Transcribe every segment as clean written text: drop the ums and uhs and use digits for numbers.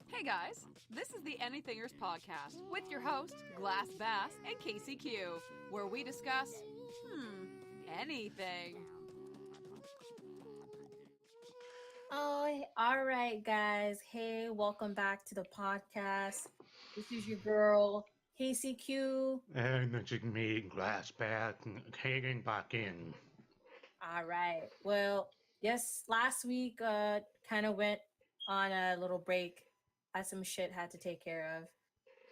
Hey guys, this is the Anythingers podcast with your host, Glass Bass and Casey Q, where we discuss, anything. Oh, all right, guys. Hey, welcome back to the podcast. This is your girl, Casey Q. And it's me, Glass back, hanging back in. All right. Well, yes, last week kind of went on a little break. Had some shit had to take care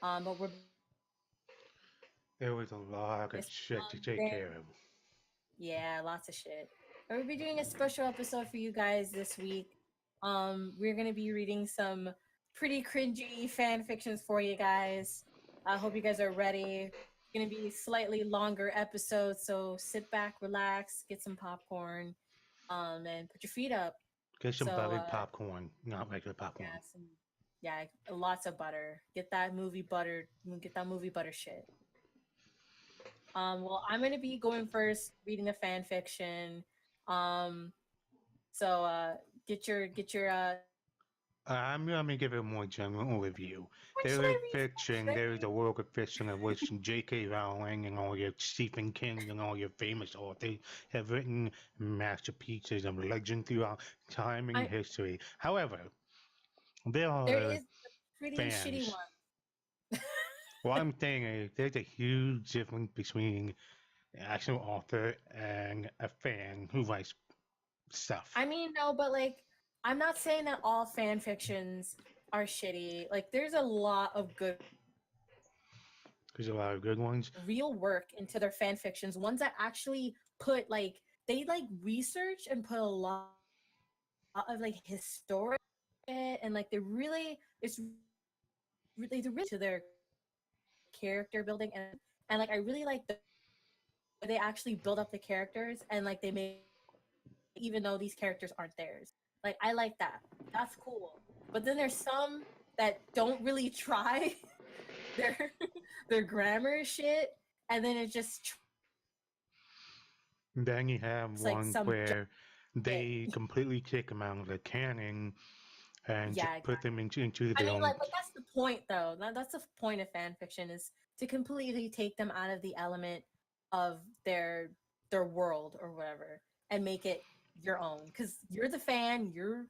of. But we're There was a lot of shit to take care of. Yeah, lots of shit. And we'll be doing a special episode for you guys this week. We're gonna be reading some pretty cringy fan fictions for you guys. I hope you guys are ready. It's gonna be slightly longer episodes, so sit back, relax, get some popcorn, and put your feet up. Get some buttered popcorn, not regular popcorn. Yeah, lots of butter. Get that movie butter. Get that movie butter shit. Well, I'm gonna be going first, reading the fan fiction. So get your. I'm gonna give it a more general overview. There is fiction. There is a world of fiction of which J.K. Rowling and all your Stephen King and all your famous authors have written masterpieces of legend throughout time and history. However, there is a pretty shitty one. What I'm saying is there's a huge difference between an actual author and a fan who writes stuff. I mean, no, but I'm not saying that all fan fictions are shitty. There's a lot of good. There's a lot of good ones. Real work into their fan fictions. Ones that actually put they research and put a lot of historic and they're really to their character building and I really like they actually build up the characters and they make even though these characters aren't theirs. I like that. That's cool. But then there's some that don't really try their grammar shit, and then it just. Then you have one where they completely take them out of the canon and just put them into their own. But that's the point, though. That's the point of fan fiction is to completely take them out of the element of their world or whatever and make it your own, because you're the fan, you're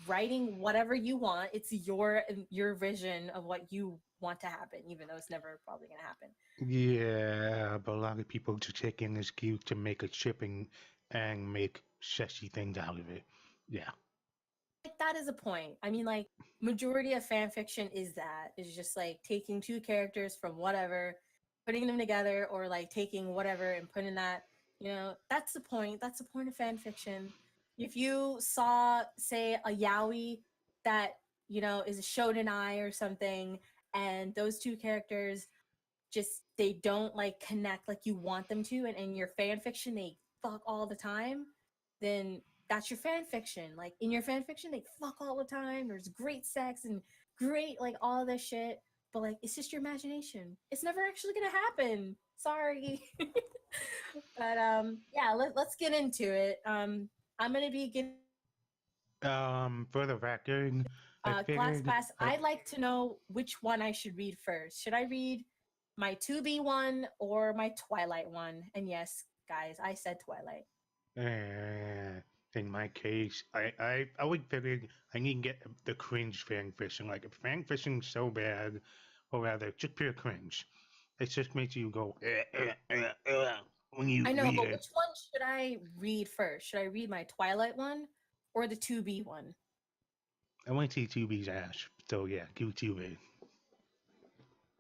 writing whatever you want. It's your vision of what you want to happen, even though it's never probably going to happen. Yeah, but a lot of people just take in this excuse to make a shipping and make sexy things out of it. Yeah. That is a point. I mean, majority of fan fiction is just taking two characters from whatever, putting them together, or taking whatever and putting that. That's the point. That's the point of fan fiction. If you saw, say, a yaoi that, is a shounen or something, and those two characters they don't connect like you want them to, and in your fan fiction they fuck all the time, then that's your fan fiction. In your fan fiction they fuck all the time. There's great sex and great all this shit, but it's just your imagination. It's never actually gonna happen. Sorry. But yeah, let's get into it. I'm gonna be getting for the record, Glass Pass. I'd like to know which one I should read first. Should I read my 2B one or my Twilight one? And yes, guys, I said Twilight. In my case, I would figure I need to get the cringe fan fiction. If fan fiction is so bad, or rather, just pure cringe. It just makes you go when you. I know, read but it. which one should I read first? Should I read my Twilight one or the 2B one? I want to see 2B's ass, so yeah, give it 2B.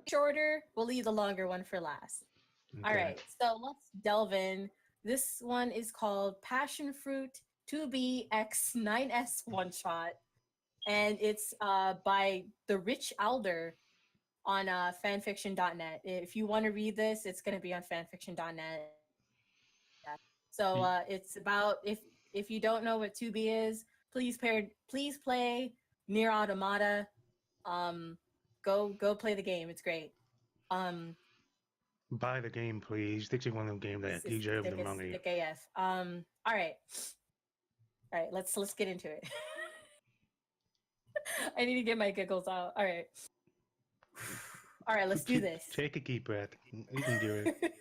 Shorter, we'll leave the longer one for last. Okay. All right, so let's delve in. This one is called Passion Fruit 2B X 9S One Shot, and it's by The Rich Elder on fanfiction.net. If you want to read this, it's going to be on fanfiction.net. So it's about, if you don't know what 2B is, please play Nier Automata. Go play the game. It's great. Buy the game, please. This is one of the games that deserve the money. All right. All right, let's get into it. I need to get my giggles out. All right. All right, let's do this. Take a deep breath. You can do it.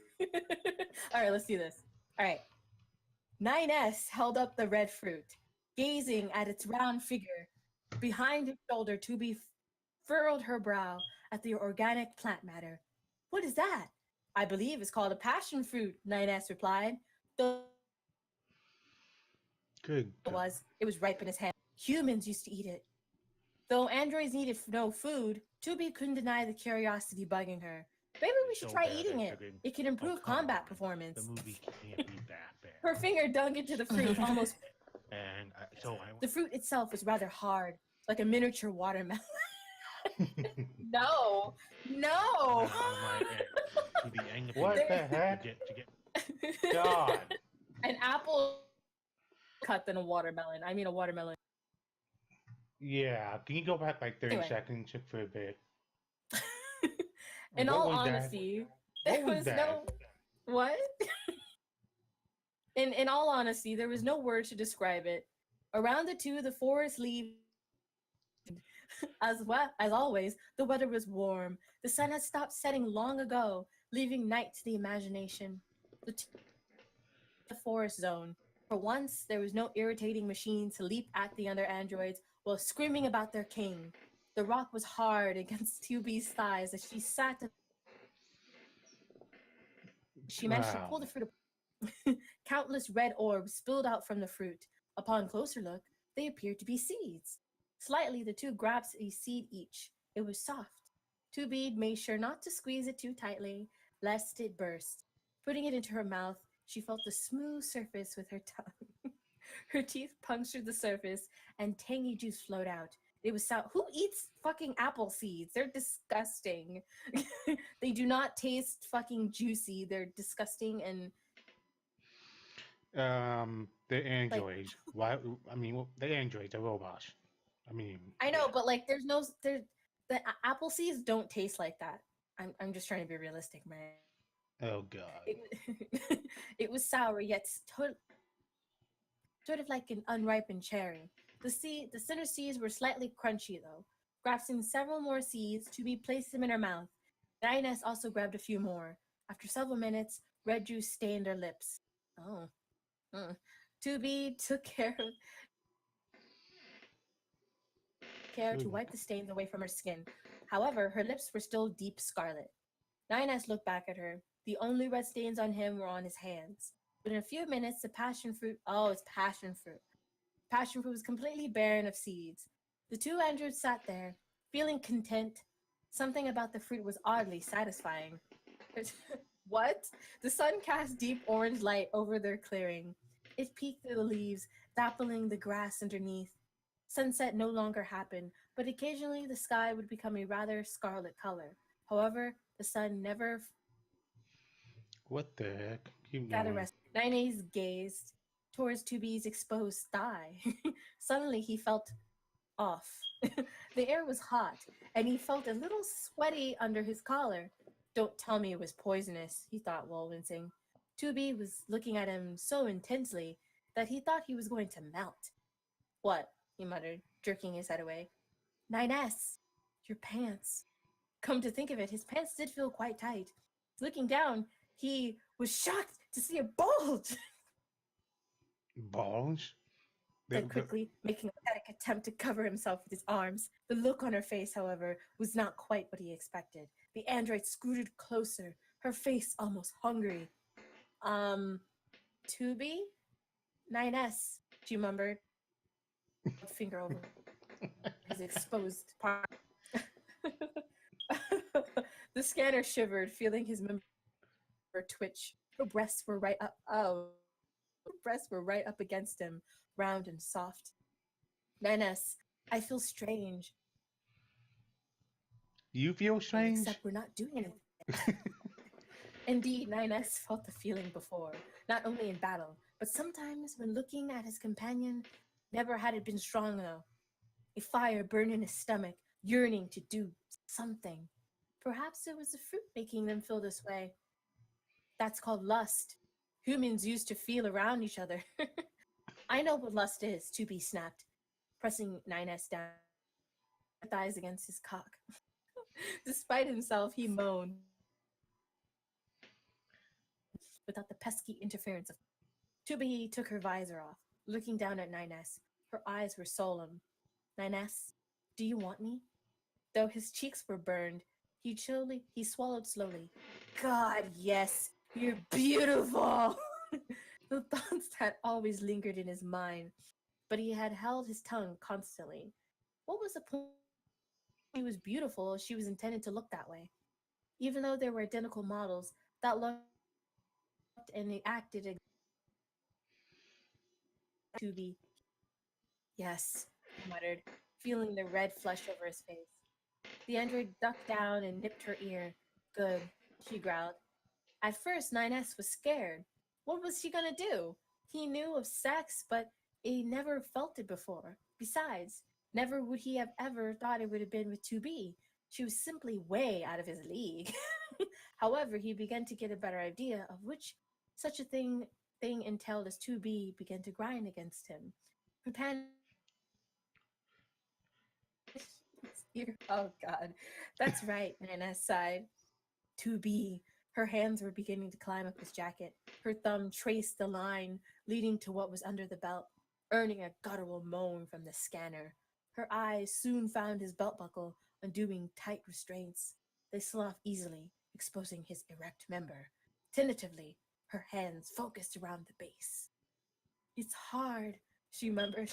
All right, let's do this. All right. 9S held up the red fruit, gazing at its round figure. Behind his shoulder, Tubi furrowed her brow at the organic plant matter. What is that? I believe it's called a passion fruit, 9S replied. Though Good. it was ripe in his hand. Humans used to eat it. Though androids needed no food, Tubi couldn't deny the curiosity bugging her. Maybe we should try eating it. It can improve combat performance. The movie can't be that bad. Her finger dug into the fruit almost. And The fruit itself was rather hard, like a miniature watermelon. No. What the heck? God. An apple cut than a watermelon. I mean a watermelon. Yeah, can you go back like 30 Anyway. seconds just for a bit? In What all was that? honesty, What there was was that? no what? In all honesty, there was no word to describe it. Around the two, the forest leaves. As always, the weather was warm. The sun had stopped setting long ago, leaving night to the imagination. The forest zone. For once, there was no irritating machine to leap at the other androids while screaming about their king. The rock was hard against Tubi's thighs as she sat. She managed to pull the fruit apart. Countless red orbs spilled out from the fruit. Upon closer look, they appeared to be seeds. Slightly, the two grabbed a seed each. It was soft. Tubi made sure not to squeeze it too tightly, lest it burst. Putting it into her mouth, she felt the smooth surface with her tongue. Her teeth punctured the surface, and tangy juice flowed out. It was sour. Who eats fucking apple seeds? They're disgusting. They do not taste fucking juicy. They're disgusting and the androids. Why? I mean, the androids, the robots. I mean, I know, but like, the apple seeds don't taste like that. I'm just trying to be realistic, man. Oh God. It was sour, yet sort of like an unripened cherry. The center seeds were slightly crunchy, though. Grasping several more seeds, Tubi placed them in her mouth. 9S also grabbed a few more. After several minutes, red juice stained her lips. Oh. Tubi took care to wipe the stains away from her skin. However, her lips were still deep scarlet. 9S looked back at her. The only red stains on him were on his hands. But in a few minutes, the passion fruit... Oh, it's passion fruit. Passion fruit was completely barren of seeds. The two androids sat there, feeling content. Something about the fruit was oddly satisfying. What? The sun cast deep orange light over their clearing. It peeked through the leaves, dappling the grass underneath. Sunset no longer happened, but occasionally the sky would become a rather scarlet color. However, the sun never... What the heck? Keep Got going. arrested. 9A's gazed towards Tubi's exposed thigh. Suddenly, he felt off. The air was hot, and he felt a little sweaty under his collar. Don't tell me it was poisonous, he thought while wincing. Tubi was looking at him so intensely that he thought he was going to melt. What? He muttered, jerking his head away. 9S, your pants. Come to think of it, his pants did feel quite tight. Looking down, he was shocked to see a bulge. Balls? Then quickly, making a pathetic attempt to cover himself with his arms. The look on her face, however, was not quite what he expected. The android scooted closer, her face almost hungry. Tubi? 9S, she mumbled. Finger over his exposed part. The scanner shivered, feeling his member twitch. Her breasts were right up. Oh, her breasts were right up against him, round and soft. 9S, I feel strange. You feel strange? Except we're not doing anything. Indeed, 9S felt the feeling before, not only in battle, but sometimes when looking at his companion. Never had it been strong enough. A fire burned in his stomach, yearning to do something. Perhaps it was the fruit making them feel this way. That's called lust. Humans used to feel around each other. I know what lust is, to be snapped, pressing 9S down, her thighs against his cock. Despite himself, he moaned without the pesky interference of. Tubi took her visor off, looking down at 9S. Her eyes were solemn. 9S, do you want me? Though his cheeks were burned, he swallowed slowly. God, yes, you're beautiful. The thoughts had always lingered in his mind, but he had held his tongue constantly. What was the point? She was beautiful, she was intended to look that way. Even though there were identical models that looked and they acted to be. Yes, he muttered, feeling the red flush over his face. The android ducked down and nipped her ear. Good, she growled. At first, 9S was scared. What was she gonna do? He knew of sex, but he never felt it before. Besides, never would he have ever thought it would have been with 2B. She was simply way out of his league. However, he began to get a better idea of which such a thing entailed as 2B began to grind against him. Her pan oh god. That's right, 9S sighed. 2B. Her hands were beginning to climb up his jacket. Her thumb traced the line leading to what was under the belt, earning a guttural moan from the scanner. Her eyes soon found his belt buckle, undoing tight restraints. They slid off easily, exposing his erect member. Tentatively, her hands focused around the base. It's hard, she murmured.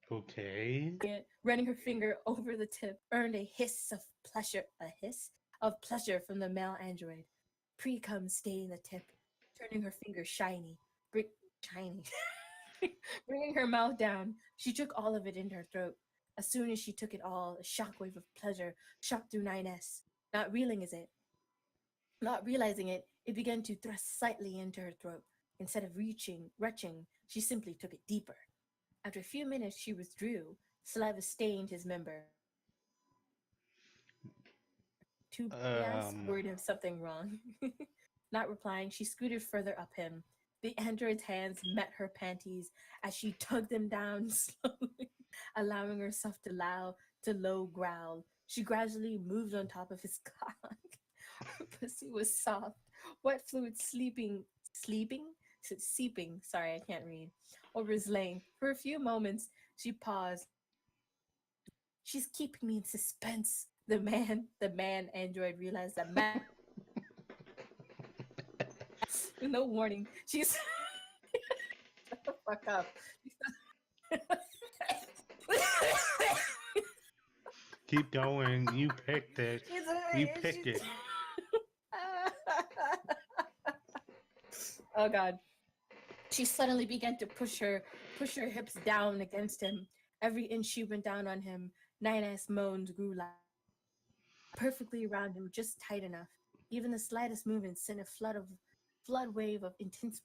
Okay. Running her finger over the tip, earned a hiss of pleasure from the male android. Pre-cum staining the tip, turning her finger shiny. Shiny. Bringing her mouth down, she took all of it into her throat. As soon as she took it all, a shockwave of pleasure shot through 9S. Not realizing it, it began to thrust slightly into her throat. Instead of retching, she simply took it deeper. After a few minutes, she withdrew. Saliva stained his member. Two yes, Um. worried of something wrong. Not replying, she scooted further up him. The android's hands met her panties as she tugged them down slowly, allowing herself to low growl. She gradually moved on top of his cock. Her pussy was soft, wet fluid seeping, sorry, I can't read, over his length. For a few moments, she paused. She's keeping me in suspense. The man android realized that with no warning, she's shut the fuck up. Keep going. You picked it. You pick it. Oh god. She suddenly began to push her hips down against him. Every inch she went down on him, 9S moans grew loud. Perfectly around him, just tight enough. Even the slightest movement sent a flood wave of intense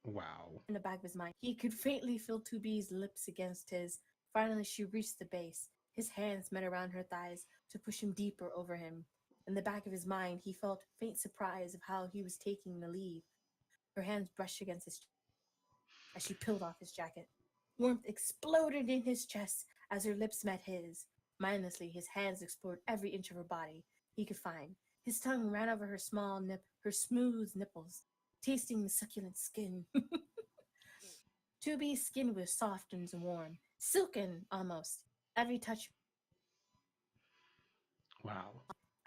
Wow. in the back of his mind. He could faintly feel 2B's lips against his. Finally, she reached the base. His hands met around her thighs to push him deeper over him. In the back of his mind, he felt faint surprise of how he was taking the lead. Her hands brushed against his chest as she peeled off his jacket. Warmth exploded in his chest as her lips met his. Mindlessly, his hands explored every inch of her body he could find. His tongue ran over her smooth nipples, tasting the succulent skin. 2B's skin was soft and warm, silken almost. Every touch. Wow.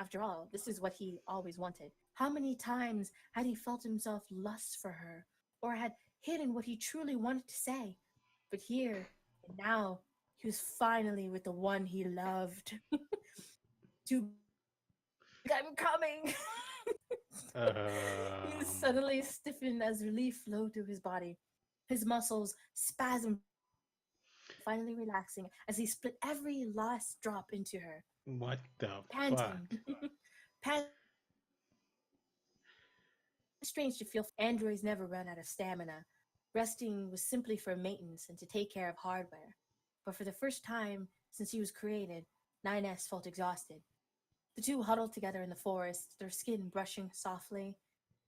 After all, this is what he always wanted. How many times had he felt himself lust for her, or had hidden what he truly wanted to say? But here and now, he was finally with the one he loved. I'm coming! He Um. suddenly stiffened as relief flowed through his body. His muscles spasmed, finally relaxing as he split every last drop into her. What the fuck? Panting. Panting. Strange to feel androids never run out of stamina. Resting was simply for maintenance and to take care of hardware. But for the first time since he was created, 9S felt exhausted. The two huddled together in the forest, their skin brushing softly.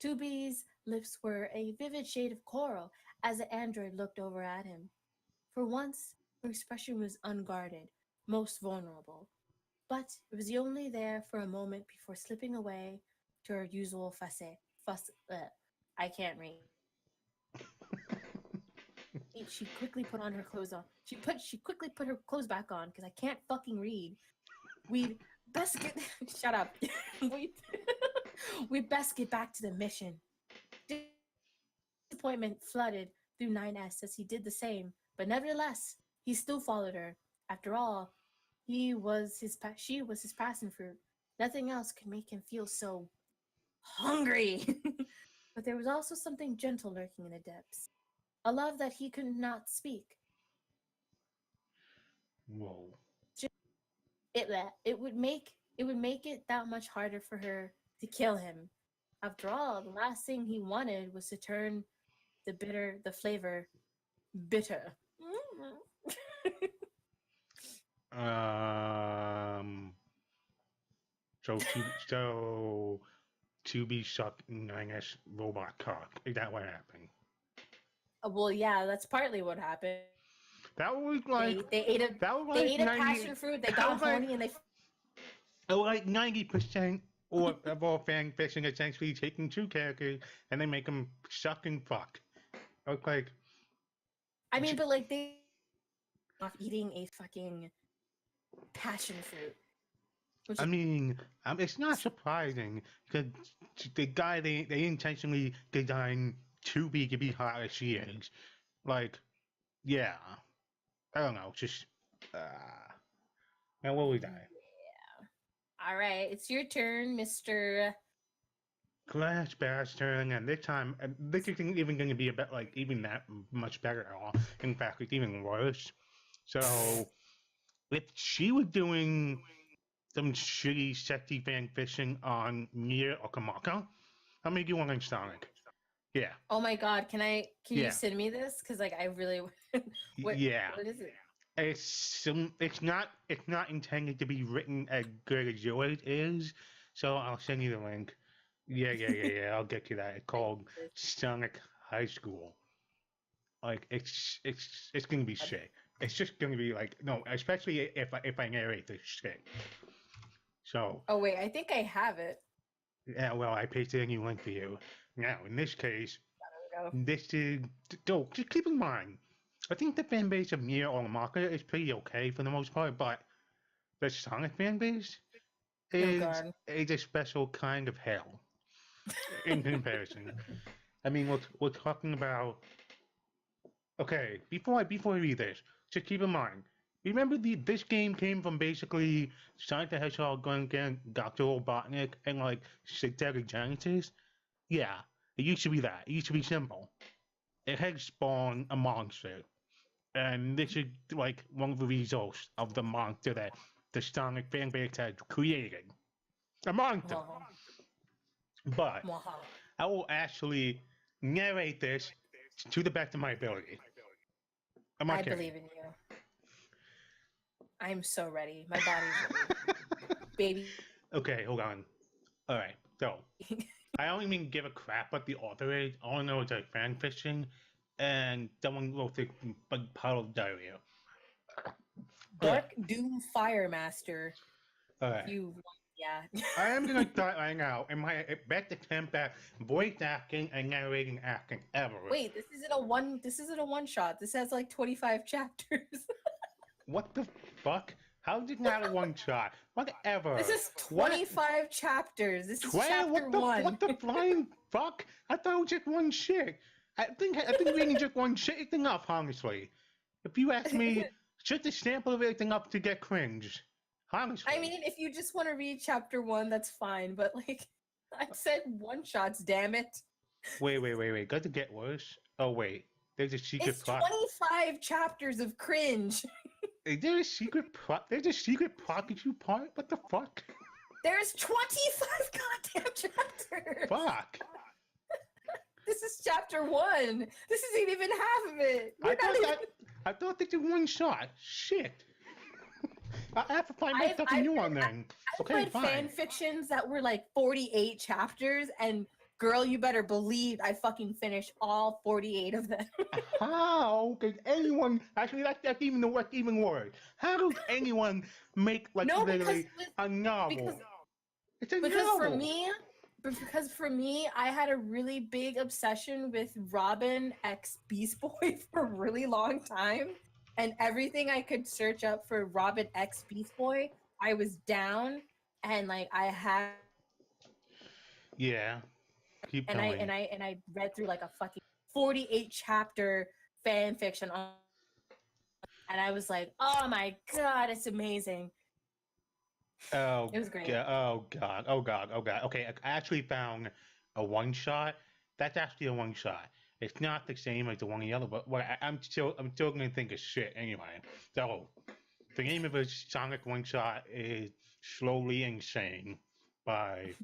2B's lips were a vivid shade of coral as the android looked over at him. For once, her expression was unguarded, most vulnerable. But it was only there for a moment before slipping away to her usual I can't read. She quickly put on her clothes on. She quickly put her clothes back on because I can't fucking read. We'd best get shut up. We best get back to the mission. Disappointment flooded through 9S as he did the same, but nevertheless, he still followed her. After all, she was his passing fruit. Nothing else could make him feel so hungry. But there was also something gentle lurking in the depths. A love that he could not speak. Whoa. It would make it that much harder for her to kill him. After all, the last thing he wanted was to turn the flavor bitter. So to be sucked 9S robot cock. Is that what happened? Well, yeah, that's partly what happened. That was like they ate a passion fruit. They got horny and they. Like 90% of all fan fiction essentially taking two characters and they make them suck and fuck. I was like. I mean, but like they off eating a fucking passion fruit. I mean, it's not surprising because the guy they intentionally designed 2B to be hot as she is. Like, yeah, I don't know, just now what was that? Yeah. All right, it's your turn, Mr. Glass Bass turn, and this time this isn't even going to be a bit like even that much better at all. In fact, it's even worse. So, if she was doing some shitty, sexy fan fiction on Nier Okamaka, I'll make you one on Sonic. Yeah. Oh my god, can you send me this? Because like I really what is it? It's not intended to be written as good as yours is, so I'll send you the link. Yeah. I'll get you that. It's called Sonic High School. Like it's gonna be shit. It's just gonna be like no, especially if I narrate this shit. So. Oh wait, I think I have it. Yeah, well, I pasted a new link for you. Now, in this case, this is just keep in mind. I think the fan base of Nier Automata is pretty okay for the most part, but the Sonic fan base is a special kind of hell in comparison. I mean, we're talking about. Okay, before I read this, just keep in mind. Remember, this game came from basically Sonic the Hedgehog going against Dr. Robotnik and like Synthetic Genesis? Yeah, it used to be that. It used to be simple. It had spawned a monster. And this is like one of the results of the monster that the Sonic fanbase had created. A monster! But I will actually narrate this to the best of my ability. I believe in you. I'm so ready. My body's ready. Baby. Okay, hold on. Alright, so I don't even give a crap what the author is. All I know is like fan fiction and someone wrote the big pile of diarrhea. Dark Doom Firemaster. Alright. Yeah. I am gonna start right now in my best attempt at voice acting and narrating acting ever. Wait, this isn't a one shot. This has like 25 chapters. What the fuck? How did not a one shot? Whatever. This is 25 chapters. This is chapter 1. What the flying fuck? I thought it was just one shit. I think reading just one shit is enough, honestly. If you ask me, just a sample of everything up to get cringe. Honestly. I mean, if you just want to read chapter 1, that's fine. But like, I said one shots. Damn it. Wait. Does it get worse? Oh wait, there's a secret plot. 25 chapters of cringe. Is there a secret plot? There's a secret plot that you part? What the fuck? There's 25 goddamn chapters. Fuck. This is chapter 1. This isn't even half of it. I thought this was one shot. Shit. I have to find my stuff new on then. I've read fan fictions that were like 48 chapters, and girl, you better believe I fucking finished all 48 of them. How could anyone actually that's even the worst even word? How does anyone make like literally a novel? It's a novel. Because for me, I had a really big obsession with Robin X Beast Boy for a really long time. And everything I could search up for Robin X Beast Boy, I was down, and like I had. Yeah, keep going. And I read through like a fucking 48 chapter fan fiction, and I was like, oh my god, it's amazing. Oh, it was great. Oh god. Okay, I actually found a one shot. That's actually a one shot. It's not the same as the one or the other, but I'm still gonna think of shit anyway. So, the name of a Sonic one shot is "Slowly Insane" by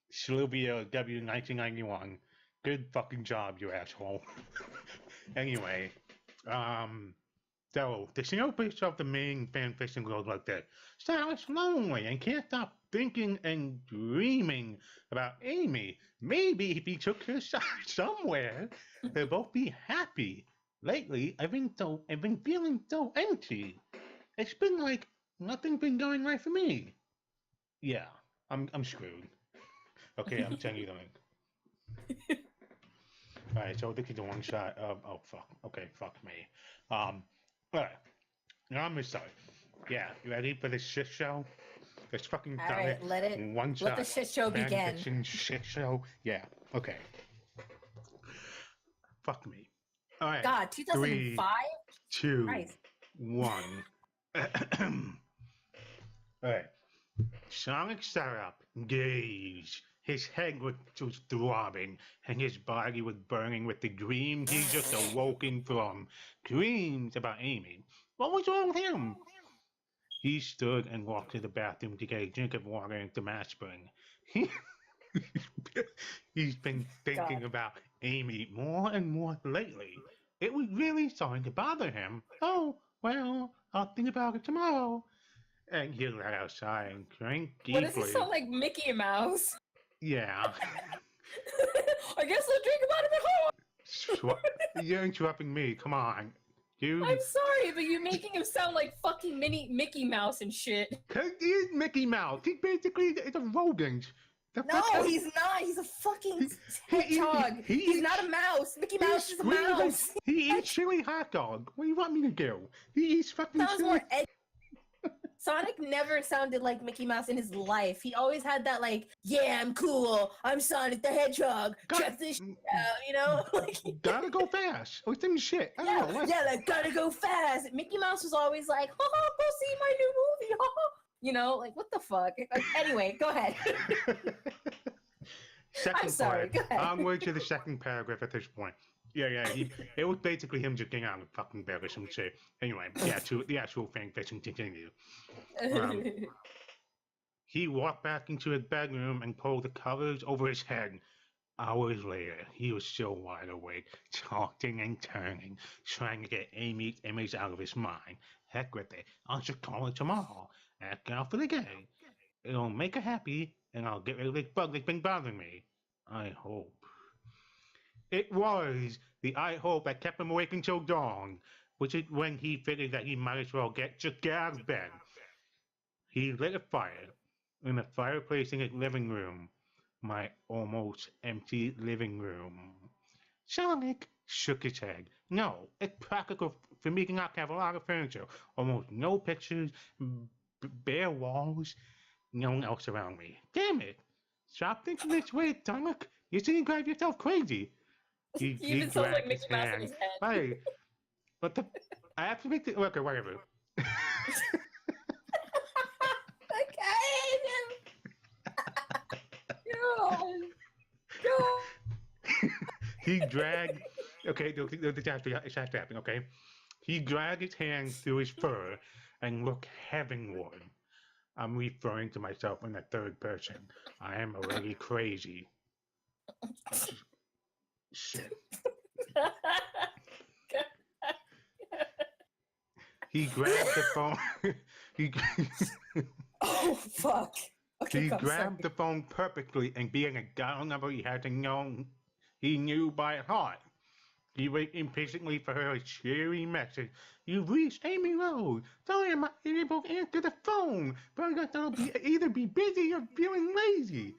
Sylvia W. 1991. Good fucking job, you asshole. Anyway, so the synopsis of the main fanfiction goes like this: Silas lonely and can't stop thinking and dreaming about Amy. Maybe if he took her somewhere, they'll both be happy. Lately, I've been feeling so empty. It's been like nothing's been going right for me. Yeah, I'm screwed. Okay, I'm telling you something. Alright, so this is the one shot of fuck. Okay, fuck me. Alright. Now I'm gonna start. Yeah, you ready for this shit show? This fucking Alright, let the shit show begin. Shit show? Yeah, okay. Fuck me. Alright. God, 2005? 3, 2, 1. Alright. Sonic sat up, gazed. His head was throbbing, and his body was burning with the dreams he just awoken from. Dreams about Amy. What was wrong with him? He stood and walked to the bathroom to get a drink of water and some aspirin. He's been thinking about Amy more and more lately. It was really starting to bother him. Oh, well, I'll think about it tomorrow. And he let out a sigh and drank deeply. What does it sound like, Mickey Mouse? Yeah. I guess I'll drink about it at home. You're interrupting me. Come on. I'm sorry, but you're making him sound like fucking Mickey Mouse and shit. Cause he is Mickey Mouse. He basically is a rodent. No, he's not. He's a fucking hedgehog. He's not a mouse. Mickey Mouse is a mouse. He eats chili hot dog. What do you want me to do? He eats fucking chili. Sonic never sounded like Mickey Mouse in his life. He always had that like, yeah, I'm cool. I'm Sonic the Hedgehog. Check this shit out, you know? Gotta go fast. Or some shit. Like, gotta go fast. Mickey Mouse was always like, go see my new movie. You know, like, what the fuck? Anyway, go ahead. I'm sorry, go ahead. Onward to the second paragraph at this point. Yeah, it was basically him just getting out of the fucking bed or some shit. Anyway, yeah, to the actual fan fiction continued. He walked back into his bedroom and pulled the covers over his head. Hours later, he was still wide awake, tossing and turning, trying to get Amy's image out of his mind. Heck with it, I'll just call her tomorrow. Ask out for the day. It'll make her happy, and I'll get rid of this bug that's been bothering me. I hope. It was the I hope that kept him awake until dawn, which is when he figured that he might as well get out of bed. He lit a fire in the fireplace in his living room, my almost empty living room. Sonic shook his head. No, it's practical for me not to have a lot of furniture, almost no pictures, bare walls, no one else around me. Damn it! Stop thinking this way, Sonic. You seem to drive yourself crazy. He even sounds like Mickey Mouse in his head. Right. But I have to make the... Okay, whatever. He dragged... Okay, it's actually happening, okay? He dragged his hand through his fur and looked heavenward. I'm referring to myself in the third person. I am already crazy. Shit. He grabbed the phone. He, Oh fuck. Okay, he I'm sorry. grabbed the phone perfectly, and being a dial number he had to know, he knew by heart. He waited impatiently for her cheery message. "You've reached Amy Road. Sorry I'm not able to answer the phone, but I guess I'll either be busy or feeling lazy."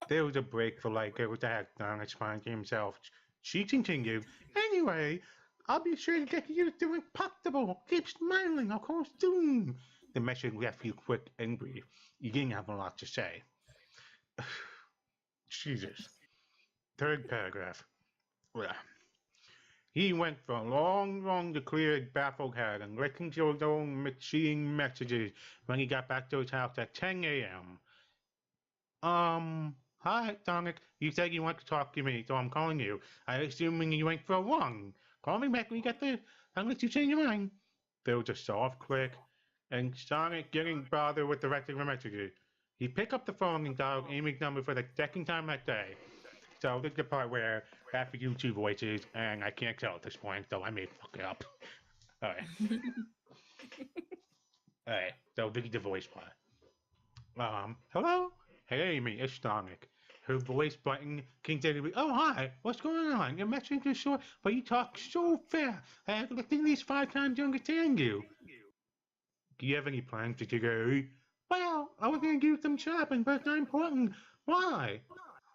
There was a break for like it was a heck darn it's fine to himself. She continued, "Anyway, I'll be sure to get you to impossible. Keep smiling, I'll call soon." The message left you quick and brief. You didn't have a lot to say. Jesus. Third paragraph. Well, he went for a long to clear his baffled head and listened to his own machine messages when he got back to his house at 10 a.m. Hi, Sonic. You said you want to talk to me, so I'm calling you. I assuming you went for a run. Call me back when you get there. I'll let you change your mind. There was a soft click, and Sonic getting bothered with the rest of the messages. He picked up the phone and dialed Amy's number for the second time that day. So this is the part where after you two voices, and I can't tell at this point, so I may fuck it up. Alright. Alright, so this is the voice part. Hello? Hey Amy, it's Sonic. Her voice button continually, "Oh hi, what's going on? Your message is short, but you talk so fast. I have to listen to these 5 times to understand you. Do you have any plans today?" "Well, I was gonna do some shopping, but it's not important. Why?"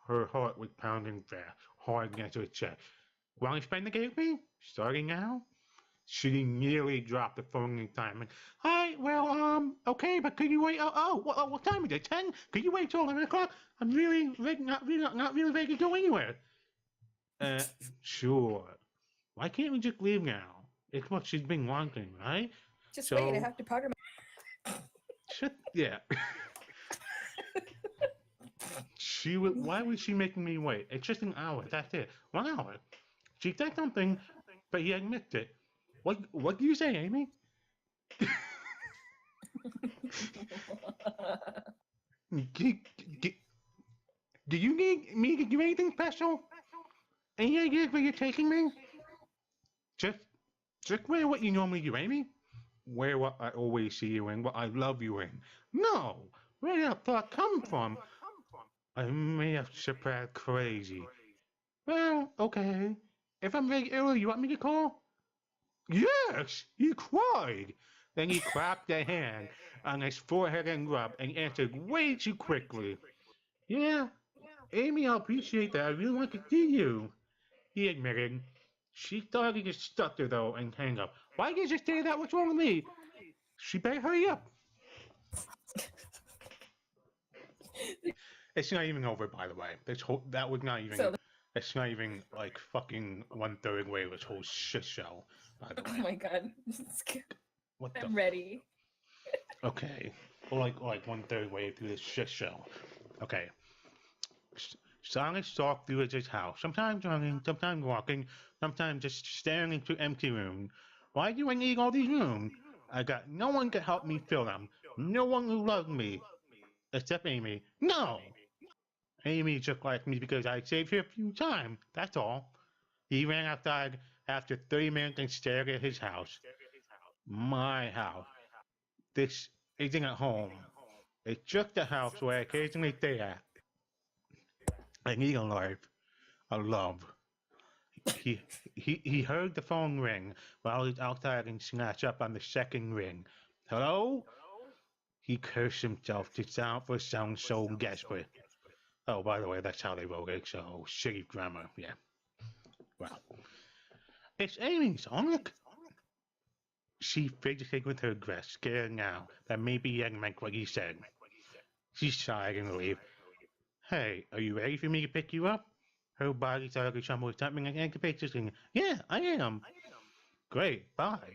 Her heart was pounding fast, hard against her chest. "Want to spend the day with me? Starting now?" She nearly dropped the phone in time. "Hi, well, okay, but could you wait? What time is it? 10? Could you wait till 11 o'clock? I'm not really ready to go anywhere." Sure. Why can't we just leave now? It's what she's been wanting, right? Just So- wait, I have to powder my Yeah. Why was she making me wait? It's just an hour, that's it. 1 hour. She said something, but he had missed it. What do you say, Amy? Do you need me to do anything special? Any ideas where you're taking me? Just wear what you normally do, Amy. Wear what I always see you in, what I love you in. No! Where did that thought come from? I may have surprised crazy. Well, okay. If I'm very ill, you want me to call? Yes! He cried. Then he clapped a hand on his forehead and rubbed and answered way too quickly. "Yeah, Amy, I appreciate that. I really want to see you," he admitted. She thought he just stutter though and hang up. "Why did you say that? What's wrong with me?" She better hurry up. It's not even over, by the way. That was not even. So- It's not even like fucking 1/3 way of this whole shit show. By the Oh way, my god. what the? I'm ready. Okay, or like 1/3 way through this shit show. Okay. Sonic stalked through his house, sometimes running, sometimes walking, sometimes just staring into empty rooms. Why do I need all these rooms? I got no one to help me fill them. No one who loved me. Except Amy. No! Amy just liked me because I saved her a few times, that's all. He ran outside after 30 minutes and stared at his house. My house. This isn't a home. It's just a house where I occasionally stay at. I need a life. A love. He heard the phone ring while he's outside and snatched up on the second ring. "Hello?" He cursed himself to sound so desperate. Oh, by the way, that's how they wrote it, so shitty grammar, yeah. Well, it's Amy, Sonic. She fidgeted with her dress, scared now that maybe he hadn't meant what he said. She sighed in relief. "Hey, are you ready for me to pick you up?" Her body started to tremble with something like anticipation. "Yeah, I am." "Great, bye."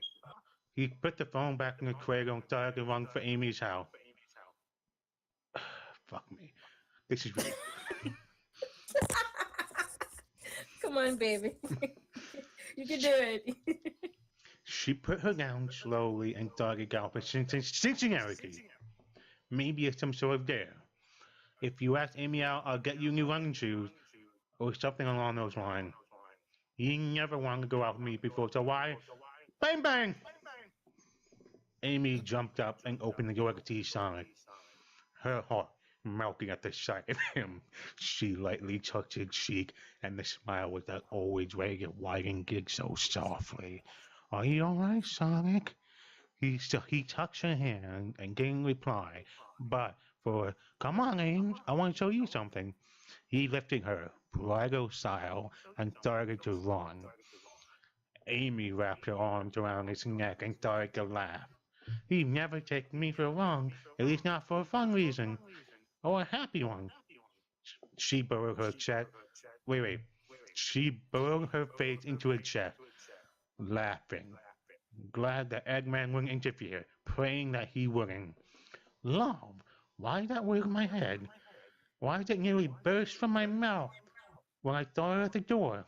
He put the phone back in the cradle and started to run for Amy's house. Fuck me. This is really... Come on, baby. You can do it. She put her down slowly and started galloping sincerity. Maybe it's some sort of dare. "If you ask Amy out, I'll get you new running shoes," or something along those lines. He never wanted to go out with me before, so why? Bang bang! Amy jumped up and opened the door to see Sonic, her heart melting at the sight of him. She lightly touched his cheek, and the smile was that always way to wide and gig so softly. Are you all right, Sonic? He touched her hand and didn't reply, but come on, Ames, I want to show you something. He lifted her, bridal style, and started to run. Amy wrapped her arms around his neck and started to laugh. He never taken me for a run, at least not for a fun reason, or a happy one. She burrowed her chest. Wait. She burrowed her face into her chest, laughing, glad that Eggman wouldn't interfere, praying that he wouldn't. Love, why did that word in my head? Why did it nearly burst from my mouth when I saw her at the door?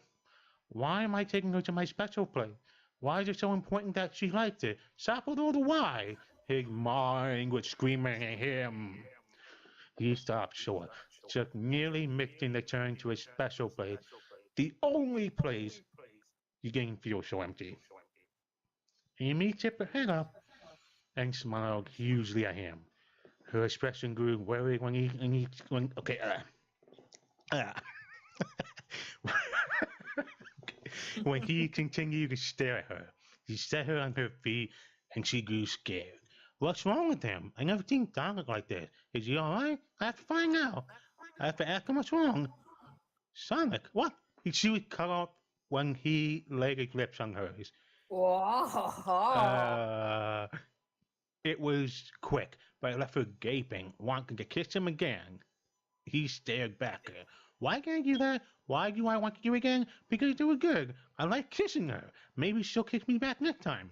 Why am I taking her to my special place? Why is it so important that she liked it? Stop with all the why. His mind was screaming at him. He stopped short, just nearly missing the turn to his special place, the only place he didn't feel so empty. Amy tipped her head up and smiled hugely at him. Her expression grew worried when he continued to stare at her. He set her on her feet, and she grew scared. What's wrong with him? I never seen Sonic like this. Is he all right? I have to find out. I have to ask him what's wrong. Sonic, what? She was cut off when he laid his lips on hers. It was quick, but it left her gaping, wanting to kiss him again. He stared back at her. Why can't you do that? Why do I want to do it again? Because it was good. I like kissing her. Maybe she'll kiss me back next time.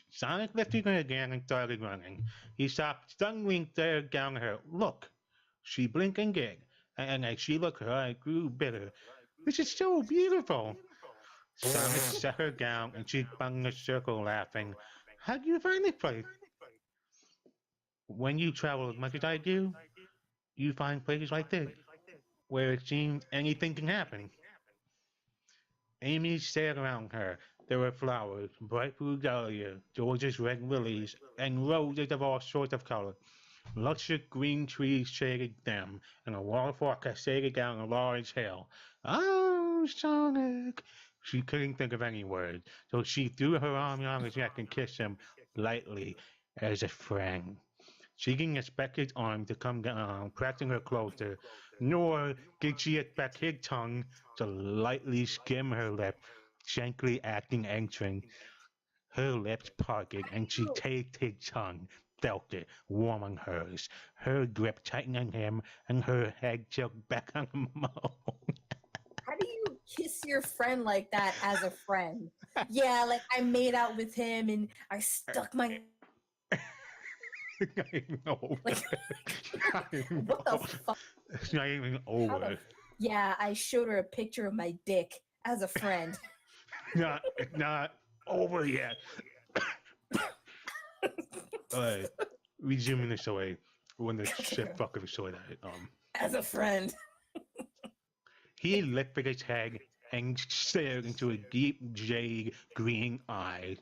Sonic lifted her again and started running. He stopped, suddenly stared down at her. Look. She blinked and gigged, and as she looked at her, I grew bitter. This is so beautiful. Sonic set her down, and she spun in a circle, laughing. How do you find this place? When you travel as much as I do, you find places like this, where it seems anything can happen. Amy stared around her. There were flowers, bright blue dahlia, gorgeous red lilies, and roses of all sorts of colors. Luscious green trees shaded them, and a waterfall cascaded down a large hill. Oh, Sonic! She couldn't think of any words, so she threw her arm around his neck and kissed him lightly as a friend. She didn't expect his arm to come down, pressing her closer, nor did she expect his tongue to lightly skim her lip, gently acting entering. Her lips parted, and she tasted his tongue, felt it warm on hers. Her grip tightened on him, and her head tilted back on the mouth. How do you kiss your friend like that as a friend? Yeah, like I made out with him and I stuck my. Not even over. What the fuck? It's not even over. Yeah, I showed her a picture of my dick as a friend. Not over yet. Alright, resuming the story when the shit fucking story that as a friend. He lifted his head and stared into a deep jade green eye.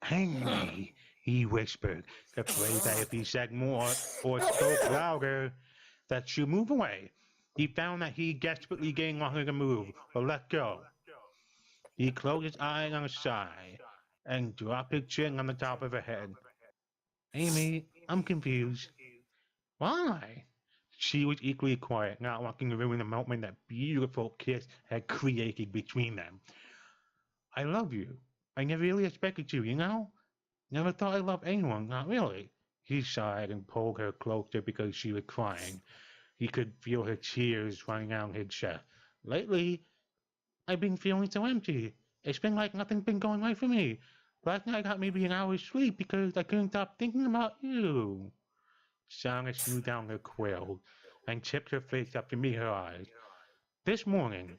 Hang me, he whispered, afraid that if he said more or spoke louder, that she'd move away. He found that he desperately getting on her to move or let go. He closed his eyes on a sigh and dropped his chin on the top of her head. Amy, I'm confused. Why? She was equally quiet, not wanting to ruin the moment that beautiful kiss had created between them. I love you. I never really expected to, you know? Never thought I loved anyone, not really. He sighed and pulled her closer because she was crying. He could feel her tears running down his chest. Lately, I've been feeling so empty. It's been like nothing's been going right for me. Last night I got maybe an hour's sleep because I couldn't stop thinking about you. Sonic smoothed down her quill and tipped her face up to meet her eyes. This morning,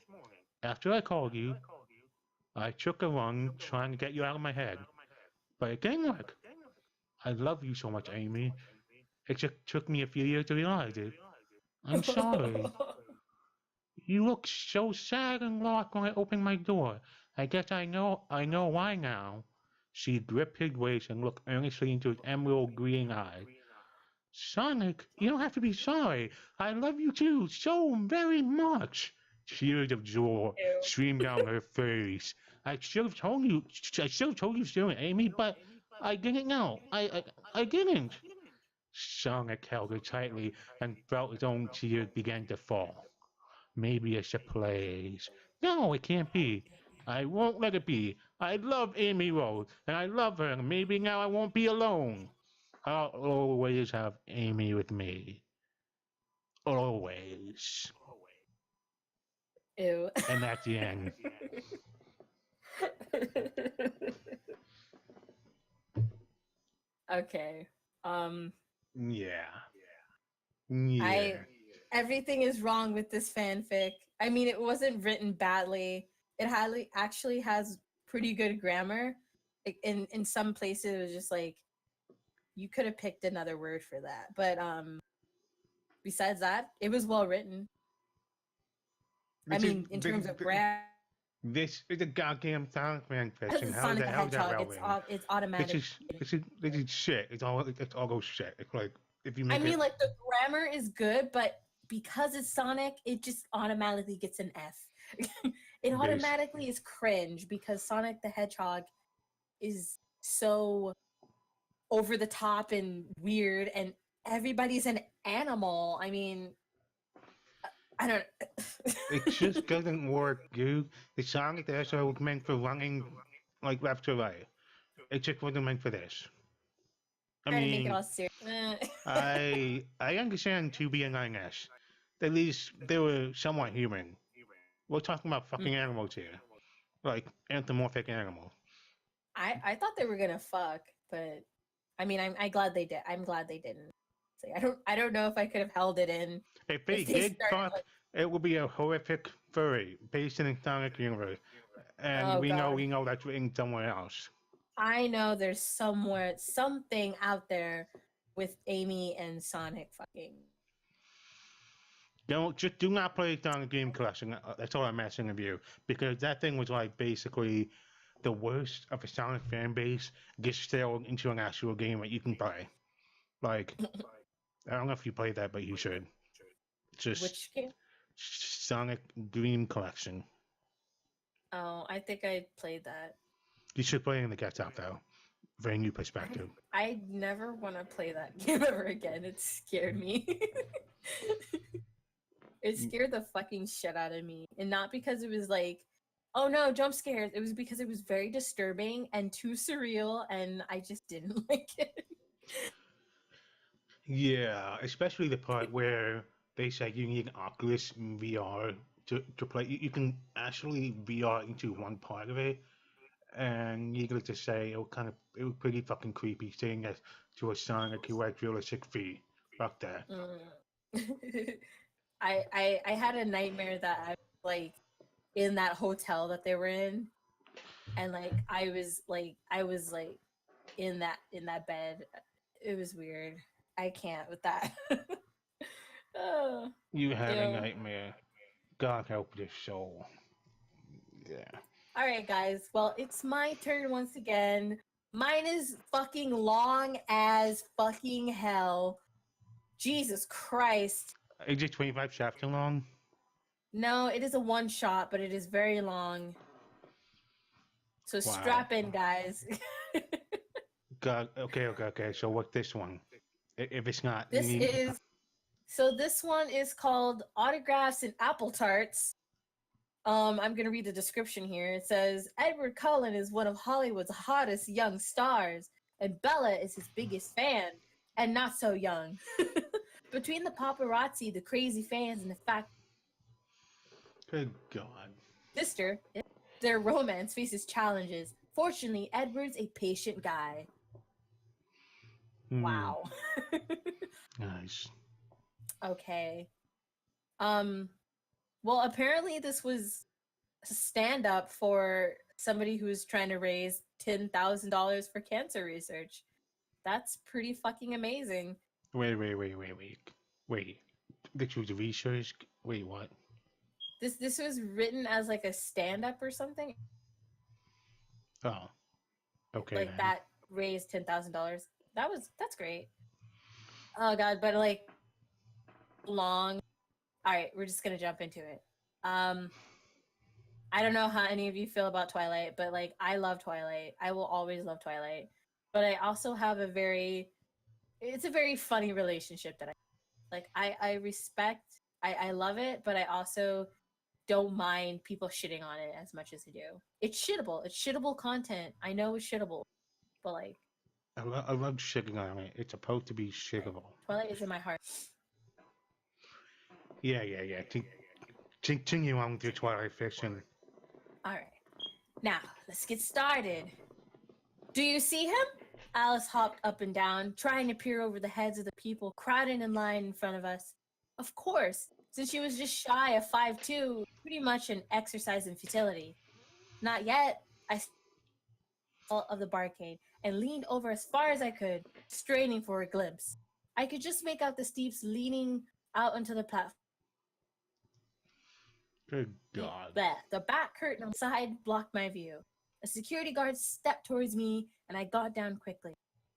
after I called you, I took a run trying to get you out of my head. But it didn't work. I love you so much, Amy. It just took me a few years to realize it. I'm sorry. You look so sad and lost when I opened my door. I guess I know why now. She gripped his waist and looked earnestly into his emerald green eyes. Sonic, you don't have to be sorry. I love you too, so very much. Tears of joy Ew. streamed down her face. I should have told you. I should have told you sooner, Amy, but I didn't know. I didn't. Sonic held her tightly and felt his own tears begin to fall. Maybe it's a place. No, it can't be. I won't let it be. I love Amy Rose, and I love her, and maybe now I won't be alone. I'll always have Amy with me. Always. Ew. And that's the end. Okay. Yeah. Yeah. Everything is wrong with this fanfic. I mean, it wasn't written badly. It actually has pretty good grammar. In some places, it was just like you could have picked another word for that. But besides that, it was well written. I mean, in terms of grammar. This is a goddamn Sonic fan fiction. How is Sonic the that Hedgehog, relevant? it's automatic. This is shit. It's all goes shit. It's like if you I make mean, it, like the grammar is good, but because it's Sonic, it just automatically gets an F. It automatically is cringe because Sonic the Hedgehog is so over the top and weird, and everybody's an animal. I mean, I don't. it just doesn't work, dude. The Sonic the Hedgehog was meant for running like left to right. It just wasn't meant for this. I Trying to make it mean, all serious. I understand 2B and 9S. At least they were somewhat human. We're talking about fucking animals here, like anthropomorphic animals. I thought they were gonna fuck, but I mean, I'm glad they did. I'm glad they didn't. So I don't know if I could have held it in. If they did fuck, it would be a horrific furry based in the Sonic universe, and Oh, we God. know that's written somewhere else. I know there's something out there with Amy and Sonic fucking. Just do not play Sonic Game Collection. That's all I'm asking of you, because that thing was like basically the worst of a Sonic fan base distilled into an actual game that you can play. Like, I don't know if you played that, but you should. Just Which game? Sonic Dream Collection. Oh, I think I played that. You should play it in the Get Out though. Very new perspective. I never want to play that game ever again. It scared me. It scared the fucking shit out of me. And not because it was like, oh no, jump scares. It was because it was very disturbing and too surreal, and I just didn't like it. Yeah, especially the part where they say you need Oculus VR to play. You can actually VR into one part of it, and needless to say, it was pretty fucking creepy seeing it to a Sonic who had realistic feet. Fuck that. I had a nightmare that I was like in that hotel that they were in, and like I was like in that bed. It was weird. I can't with that. Oh, You had a ew. nightmare. God help this soul. Yeah. All right, guys. Well, it's my turn once again. Mine is fucking long as fucking hell. Jesus Christ. Is it 25 chapter long? No, it is a one shot, but it is very long. So Wow. strap in, guys. God. Okay. So what's this one? If it's not, This one is called Autographs and Apple Tarts. I'm gonna read the description here. It says Edward Cullen is one of Hollywood's hottest young stars, and Bella is his biggest fan, and not so young. Between the paparazzi, the crazy fans, and the fact Good God. sister, their romance faces challenges. Fortunately, Edward's a patient guy. Wow. Nice. Okay. Well, apparently this was a stand-up for somebody who was trying to raise $10,000 for cancer research. That's pretty fucking amazing. Wait. Did you research? Wait, what? This was written as like a stand-up or something. Oh. Okay. like then. that raised $10,000. That's great. Oh god, but like long. All right, we're just gonna jump into it. I don't know how any of you feel about Twilight, but like I love Twilight. I will always love Twilight. But I also have it's a very funny relationship that I respect. I love it, but I also don't mind people shitting on it as much as they do. It's shittable. It's shittable content. I know it's shittable, but like I love shitting on it. It's supposed to be shittable. Twilight is in my heart. Yeah. Continue on with your Twilight fiction. All right. Now, let's get started. Do you see him? Alice hopped up and down, trying to peer over the heads of the people crowded in line in front of us. Of course, since she was just shy of 5'2", pretty much an exercise in futility. Not yet, I saw of the barcade and leaned over as far as I could, straining for a glimpse. I could just make out the steeps leaning out onto the platform. Good God. The back curtain on the side blocked my view. A security guard stepped towards me, and I got down quickly.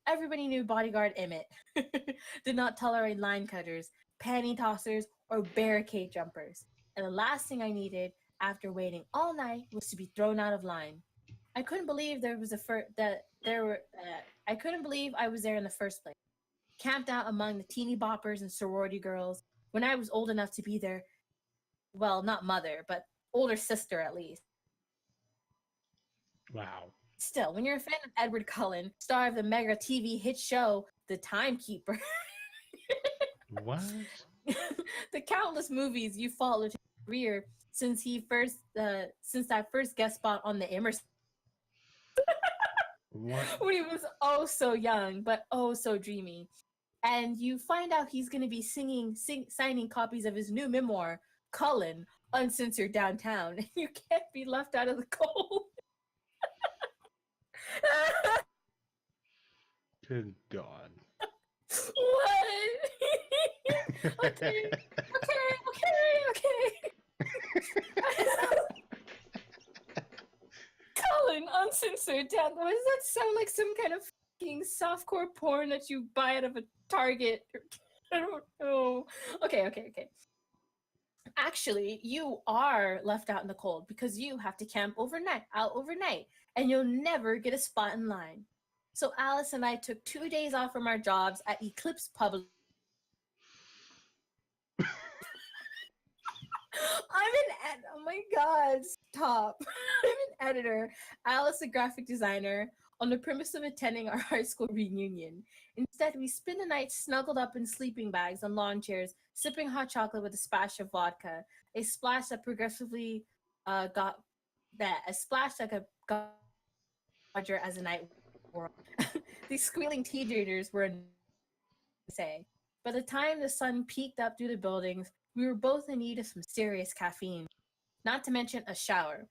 Everybody knew bodyguard Emmett did not tolerate line cutters, panty tossers, or barricade jumpers. And the last thing I needed, after waiting all night, was to be thrown out of line. I couldn't believe I couldn't believe I was there in the first place. Camped out among the teeny boppers and sorority girls when I was old enough to be there. Well, not mother, but older sister at least. Wow. Still, when you're a fan of Edward Cullen, star of the mega TV hit show The Timekeeper, What? the countless movies you followed his career since that first guest spot on The Emerson, What? when he was oh so young but oh so dreamy, and you find out he's going to be signing copies of his new memoir, Cullen, Uncensored Downtown, and you can't be left out of the cold. Good God. What? okay. Cullen, Uncensored Down. What does that sound like? Some kind of fucking softcore porn that you buy out of a Target? I don't know. Okay. Actually, you are left out in the cold because you have to camp overnight, and you'll never get a spot in line. So Alice and I took 2 days off from our jobs at Eclipse Public. Oh my God, stop. I'm an editor, Alice a graphic designer, on the premise of attending our high school reunion. Instead, we spend the night snuggled up in sleeping bags on lawn chairs, sipping hot chocolate with a splash of vodka, a splash that progressively got larger as the night wore on. These squealing teenagers were say. By the time the sun peeked up through the buildings, we were both in need of some serious caffeine, not to mention a shower.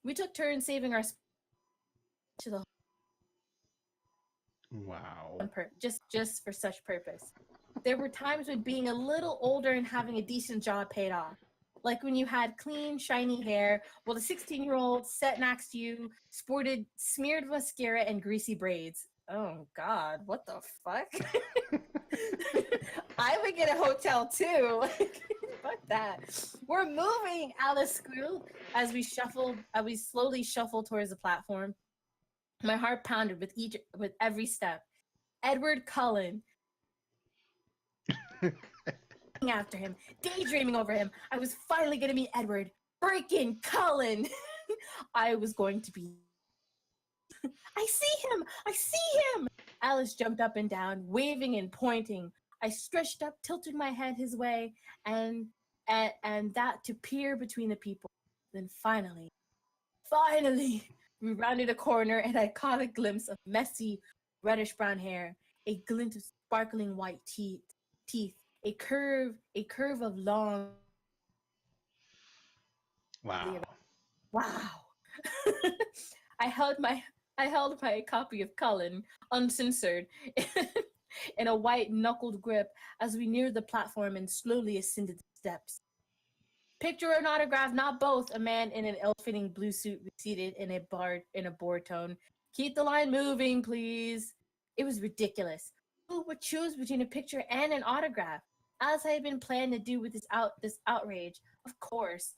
We took turns saving our to the Wow. just for such purpose. There were times when being a little older and having a decent job paid off. Like when you had clean, shiny hair, while the 16-year-old sat next to you sported smeared mascara and greasy braids. Oh God, what the fuck? I would get a hotel too. Fuck that. We're moving, Alice squealed as we slowly shuffled towards the platform. My heart pounded with every step. Edward Cullen. After him, daydreaming over him. I was finally going to meet Edward. Freaking Cullen. I was going to be. I see him. Alice jumped up and down, waving and pointing. I stretched up, tilted my head his way, and that to peer between the people. Then finally, we rounded a corner, and I caught a glimpse of messy, reddish-brown hair, a glint of sparkling white teeth, a curve of long. Wow. I held my copy of Cullen, uncensored, in a white knuckled grip as we neared the platform and slowly ascended the steps. Picture or an autograph, not both. A man in an ill-fitting blue suit seated in a board tone, Keep the line moving, please. It was ridiculous. Who would choose between a picture and an autograph? As I had been planning to do with this outrage, of course.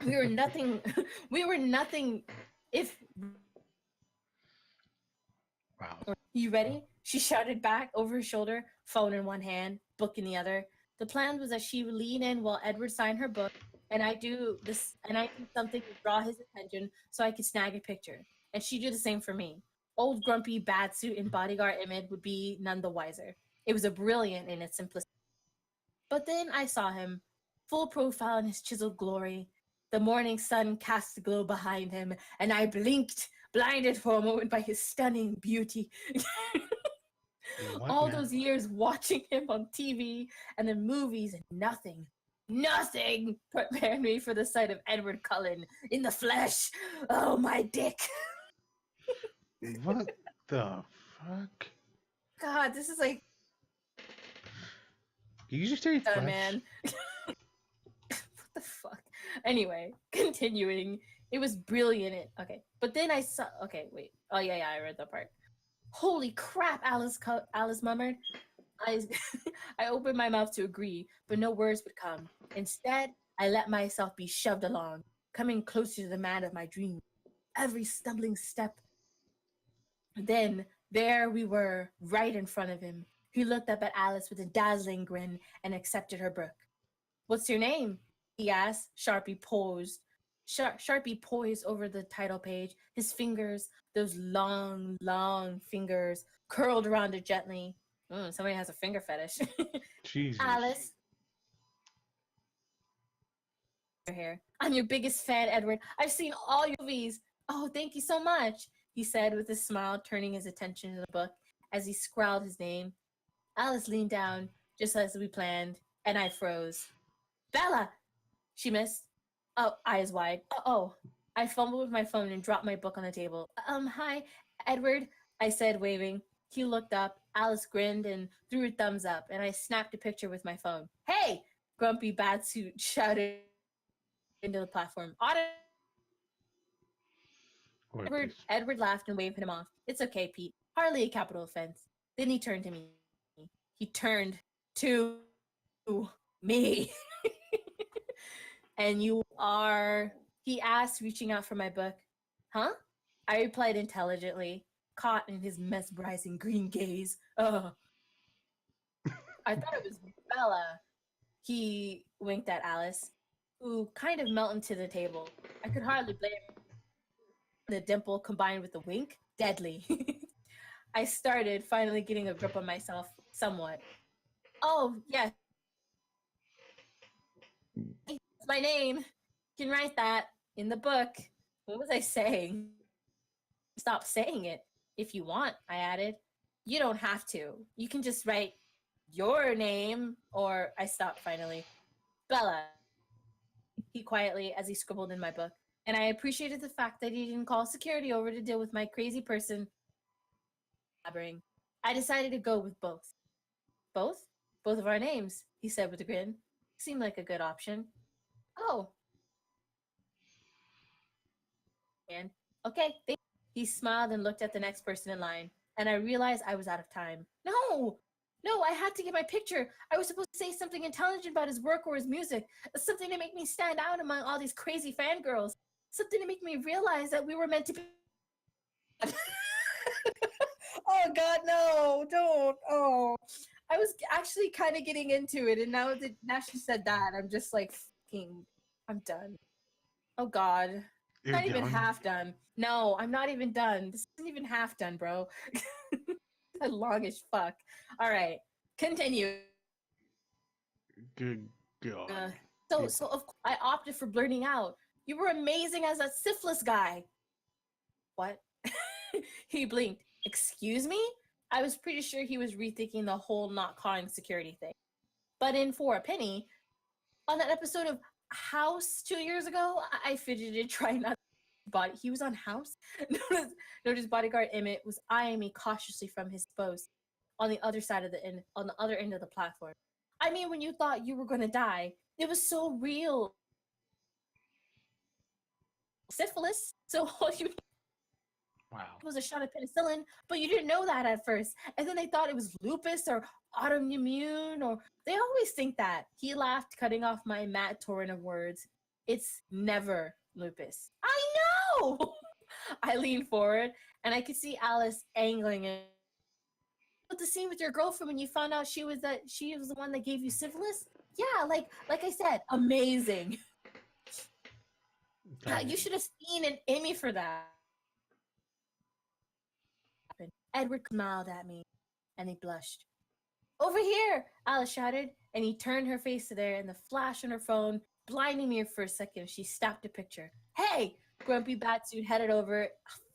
We were nothing. We were nothing. If Wow. you ready? She shouted back over her shoulder, phone in one hand, book in the other. The plan was that she would lean in while Edward signed her book, and I do something to draw his attention so I could snag a picture. And she'd do the same for me. Old grumpy bad suit and bodyguard image would be none the wiser. It was a brilliant in its simplicity. But then I saw him, full profile in his chiseled glory. The morning sun cast a glow behind him, and I blinked, blinded for a moment by his stunning beauty. What All now? those years watching him on TV and the movies, and nothing prepared me for the sight of Edward Cullen in the flesh. Oh, my dick. What the fuck? God, this is like, Did you just say done, flesh? man. What the fuck? Anyway, continuing. It was brilliant. Okay, but then I saw. Okay, wait. Oh yeah, I read that part. Holy crap, Alice murmured. I I opened my mouth to agree, but no words would come. Instead, I let myself be shoved along, coming closer to the man of my dreams. Every stumbling step. Then there we were, right in front of him. He looked up at Alice with a dazzling grin and accepted her book. "What's your name?" he asked. Sharpie poised over the title page. His fingers, those long fingers, curled around it gently. Somebody has a finger fetish. Jesus. Alice. Here. "I'm your biggest fan, Edward. I've seen all your movies." "Oh, thank you so much," he said with a smile, turning his attention to the book as he scrawled his name. Alice leaned down, just as we planned, and I froze. "Bella!" She missed. Oh, eyes wide. Oh. I fumbled with my phone and dropped my book on the table. Hi, Edward," I said, waving. He looked up. Alice grinned and threw a thumbs up, and I snapped a picture with my phone. "Hey!" Grumpy Batsuit shouted into the platform. Edward laughed and waved him off. "It's okay, Pete. Hardly a capital offense." Then he turned to me. He turned to me. "And you are," he asked, reaching out for my book. "Huh?" I replied intelligently, caught in his mesmerizing green gaze. "Ugh." "I thought it was Bella." He winked at Alice, who kind of melted to the table. I could hardly blame him. The dimple combined with the wink, deadly. I started, finally getting a grip on myself somewhat. "Oh, yes. It's my name. You can write that in the book." What was I saying? "Stop saying it if you want," I added. "You don't have to. You can just write your name," or I stopped finally. "Bella," he quietly as he scribbled in my book. And I appreciated the fact that he didn't call security over to deal with my crazy person blabbering. I decided to go with both. "Both? Both of our names," he said with a grin. Seemed like a good option. "Oh." And okay, he smiled and looked at the next person in line, and I realized I was out of time. No, I had to get my picture. I was supposed to say something intelligent about his work or his music, something to make me stand out among all these crazy fangirls, something to make me realize that we were meant to be. Oh God, no, don't. Oh, I was actually kind of getting into it, and now she said that, I'm just like, I'm done. Oh God. You're Not even done? half done. No, I'm not even done. This isn't even half done, bro. Long as fuck. All right, continue. Good God. So of course, I opted for blurting out. "You were amazing as that syphilis guy." "What?" He blinked. "Excuse me?" I was pretty sure he was rethinking the whole not calling security thing. But in For a Penny, on that episode of House 2 years ago, I fidgeted trying not to body. He was on House. Notice bodyguard Emmett was eyeing me cautiously from his post on the other side of on the other end of the platform. "I mean, when you thought you were going to die, it was so real. Syphilis. So all you Wow. It was a shot of penicillin, but you didn't know that at first. And then they thought it was lupus or autoimmune, or they always think that. He laughed, cutting off my mad torrent of words. It's never lupus. I know! I leaned forward and I could see Alice angling it. But the scene with your girlfriend when you found out she was the one that gave you syphilis? Yeah, like I said, amazing. You should have seen an Emmy for that. Edward smiled at me and he blushed. Over here, Alice shouted, and he turned her face to there, and the flash on her phone blinding me for a second. She stopped the picture. Hey! Grumpy Batsuit headed over,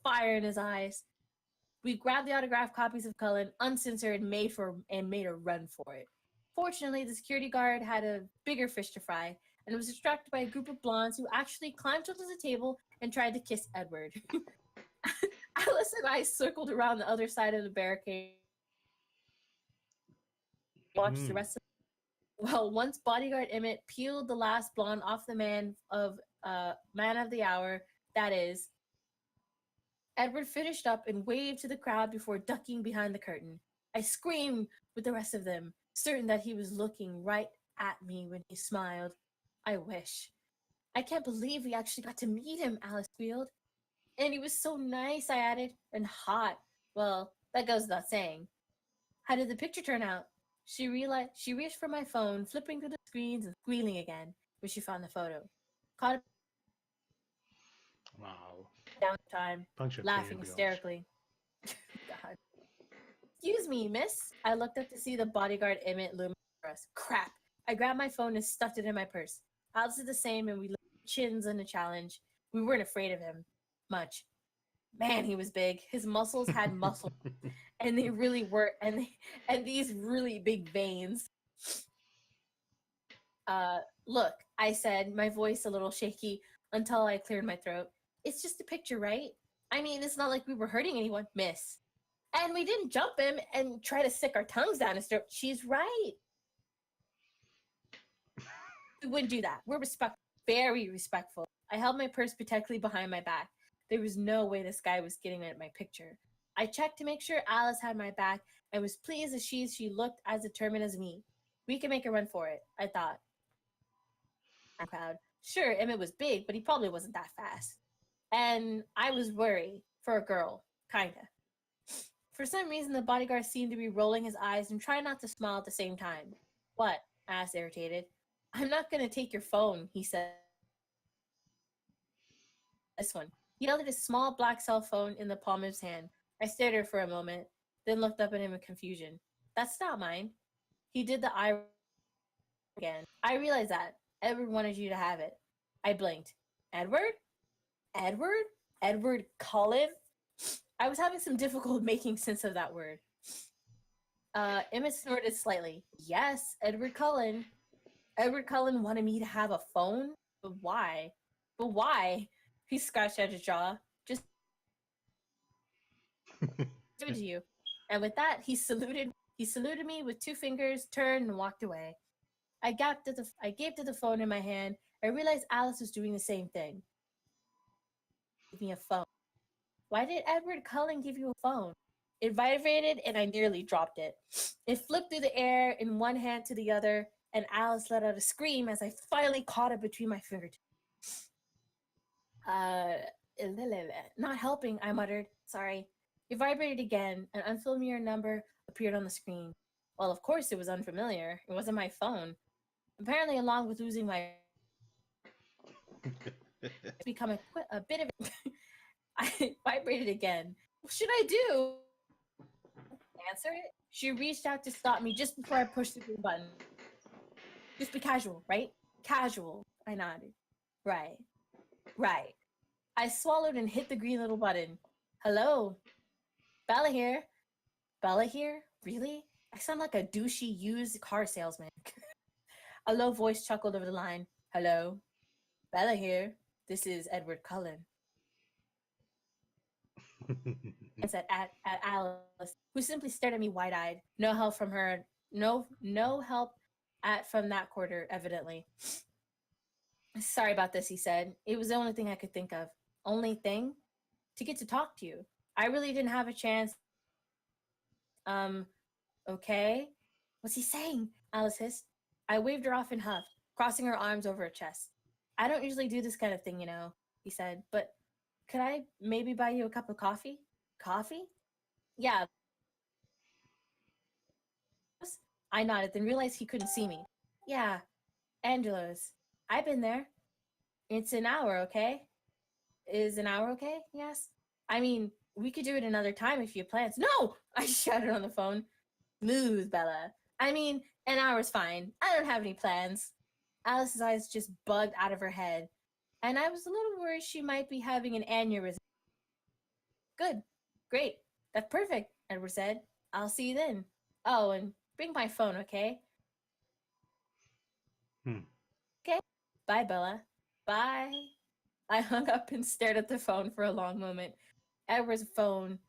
fire in his eyes. We grabbed the autographed copies of Cullen, uncensored, and made a run for it. Fortunately, the security guard had a bigger fish to fry, and was distracted by a group of blondes who actually climbed onto the table and tried to kiss Edward. Alice and I circled around the other side of the barricade. Watched the rest of. Well, once bodyguard Emmett peeled the last blonde off the man of the hour, that is, Edward finished up and waved to the crowd before ducking behind the curtain. I screamed with the rest of them, certain that he was looking right at me when he smiled. I wish. I can't believe we actually got to meet him, Alice squealed. And he was so nice, I added, and hot. Well, that goes without saying. How did the picture turn out? She reached for my phone, flipping through the screens and squealing again when she found the photo. Caught Wow. down time, Bunch of laughing fangirls. hysterically. God. Excuse me, miss. I looked up to see the bodyguard Emmett looming for us. Crap. I grabbed my phone and stuffed it in my purse. Alice did the same, and we looked chins in a challenge. We weren't afraid of him much. Man, he was big. His muscles had muscle, and they really were, and these really big veins. Look, I said, my voice a little shaky until I cleared my throat. It's just a picture, right? I mean, it's not like we were hurting anyone, miss. And we didn't jump him and try to stick our tongues down his throat. She's right. We wouldn't do that. We're very respectful. I held my purse protectively behind my back. There was no way this guy was getting at my picture. I checked to make sure Alice had my back and was pleased as she looked as determined as me. We can make a run for it, I thought. I'm proud. Sure, Emmett was big, but he probably wasn't that fast. And I was worried for a girl, kinda. For some reason, the bodyguard seemed to be rolling his eyes and trying not to smile at the same time. What? I asked, irritated. I'm not going to take your phone, he said. This one. He held his small black cell phone in the palm of his hand. I stared at her for a moment, then looked up at him in confusion. That's not mine. He did the eye again. I realized that. Edward wanted you to have it. I blinked. Edward? Edward? Edward Cullen? I was having some difficulty making sense of that word. Emmett snorted slightly. Yes, Edward Cullen. Edward Cullen wanted me to have a phone? But why? But why? He scratched at his jaw. Just give it to you. And with that, he saluted me with two fingers, turned, and walked away. I gave to the phone in my hand. I realized Alice was doing the same thing. Give me a phone. Why did Edward Cullen give you a phone? It vibrated, and I nearly dropped it. It flipped through the air in one hand to the other, and Alice let out a scream as I finally caught it between my fingertips. Not helping, I muttered. Sorry. It vibrated again. An unfamiliar number appeared on the screen. Well, of course it was unfamiliar. It wasn't my phone. Apparently, along with losing my... it's become a bit of... I vibrated again. What should I do? Answer it? She reached out to stop me just before I pushed the green button. Just be casual, right? Casual. I nodded. Right. Right. I swallowed and hit the green little button. Hello? Bella here. Bella here? Really? I sound like a douchey used car salesman. A low voice chuckled over the line. Hello? Bella here. This is Edward Cullen. I said at Alice, who simply stared at me wide-eyed. No help from her. No help from that quarter, evidently. Sorry about this, he said. It was the only thing I could think of. Only thing? To get to talk to you. I really didn't have a chance. Um, okay. What's he saying? Alice hissed. I waved her off and huffed, crossing her arms over her chest. I don't usually do this kind of thing, he said, but could I maybe buy you a cup of coffee? Coffee? Yeah. I nodded, then realized he couldn't see me. Yeah, Angelo's. I've been there. It's an hour, okay? Is an hour okay? Yes. I mean, we could do it another time if you have plans. No! I shouted on the phone. Smooth, Bella. I mean, an hour's fine. I don't have any plans. Alice's eyes just bugged out of her head, and I was a little worried she might be having an aneurysm. Good. Great. That's perfect, Edward said. I'll see you then. Oh, and bring my phone, okay? Okay. Bye, Bella. Bye. I hung up and stared at the phone for a long moment. Edward's phone,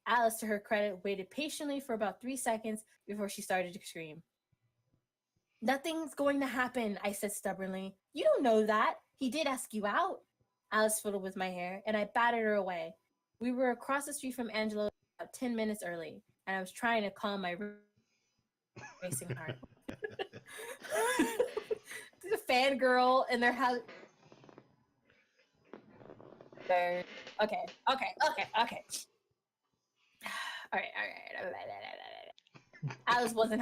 Alice, to her credit, waited patiently for about 3 seconds before she started to scream. Nothing's going to happen, I said stubbornly. You don't know that. He did ask you out. Alice fiddled with my hair, and I batted her away. We were across the street from Angelo about 10 minutes early, and I was trying to calm my racing heart. The fangirl in their house. Okay. All right. Alice wasn't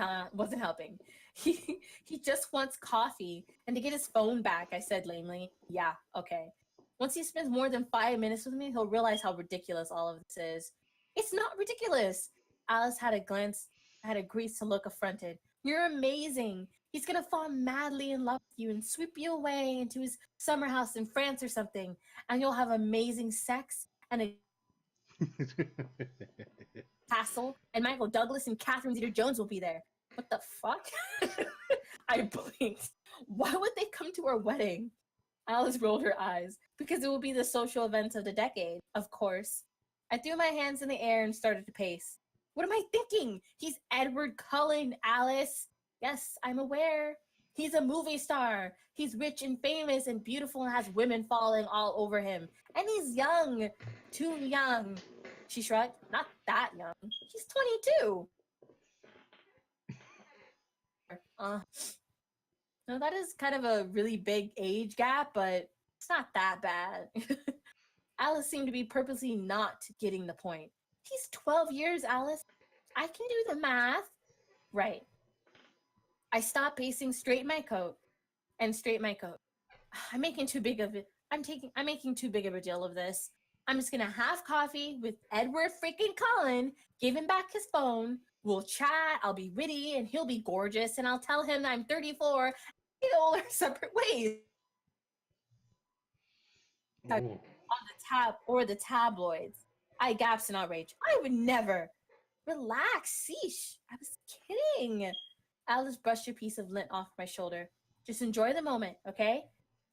helping. He just wants coffee and to get his phone back, I said lamely. Yeah, okay. Once he spends more than 5 minutes with me, he'll realize how ridiculous all of this is. It's not ridiculous. Alice had a greased look affronted. You're amazing. He's gonna fall madly in love with you and sweep you away into his summer house in France or something, and you'll have amazing sex and a castle, and Michael Douglas and Catherine Zeta-Jones will be there. What the fuck? I blinked. Why would they come to our wedding? Alice rolled her eyes. Because it will be the social event of the decade, of course. I threw my hands in the air and started to pace. What am I thinking? He's Edward Cullen, Alice. Yes, I'm aware. He's a movie star. He's rich and famous and beautiful and has women falling all over him. And he's young. Too young. She shrugged. Not that young. He's 22. No, that is kind of a really big age gap, but it's not that bad. Alice seemed to be purposely not getting the point. He's 12 years, Alice. I can do the math. Right. I stopped pacing, straightened my coat. I'm making too big of it. I'm making too big of a deal of this. I'm just gonna have coffee with Edward freaking Cullen, give him back his phone. We'll chat, I'll be witty, and he'll be gorgeous, and I'll tell him that I'm 34, and we'll go our separate ways. On the tabloids. I gasped in outrage. I would never. Relax, sheesh. I was kidding. Alice brushed a piece of lint off my shoulder. Just enjoy the moment, okay?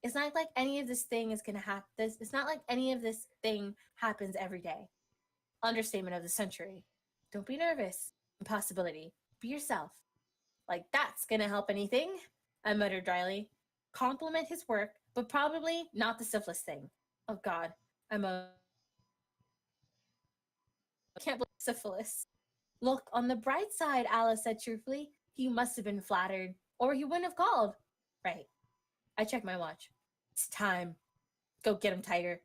It's not like any of this thing is gonna happen. It's not like any of this thing happens every day. Understatement of the century. Don't be nervous. Impossibility. Be yourself. Like that's gonna help anything, I muttered dryly. Compliment his work, but probably not the syphilis thing. Oh God, I can't believe syphilis. Look, on the bright side, Alice said cheerfully. He must have been flattered, or he wouldn't have called. Right. I checked my watch. It's time. Go get him, Tiger.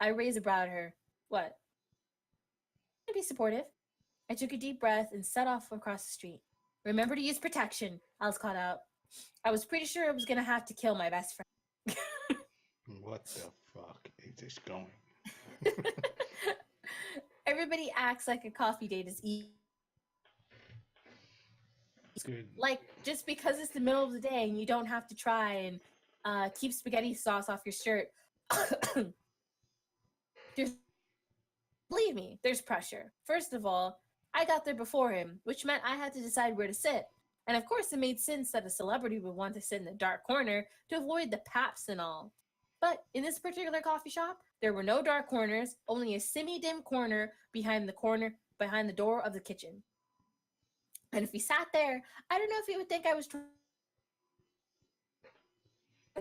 I raised a brow at her. What? Be supportive. I took a deep breath and set off across the street. Remember to use protection, Alice called out. I was pretty sure I was going to have to kill my best friend. What the fuck is this going? Everybody acts like a coffee date is easy. Good. Like, just because it's the middle of the day and you don't have to try and keep spaghetti sauce off your shirt. Believe me, there's pressure. First of all, I got there before him, which meant I had to decide where to sit. And of course, it made sense that a celebrity would want to sit in the dark corner to avoid the paps and all. But in this particular coffee shop, there were no dark corners, only a semi-dim corner behind the door of the kitchen. And if he sat there, I don't know if he would think I was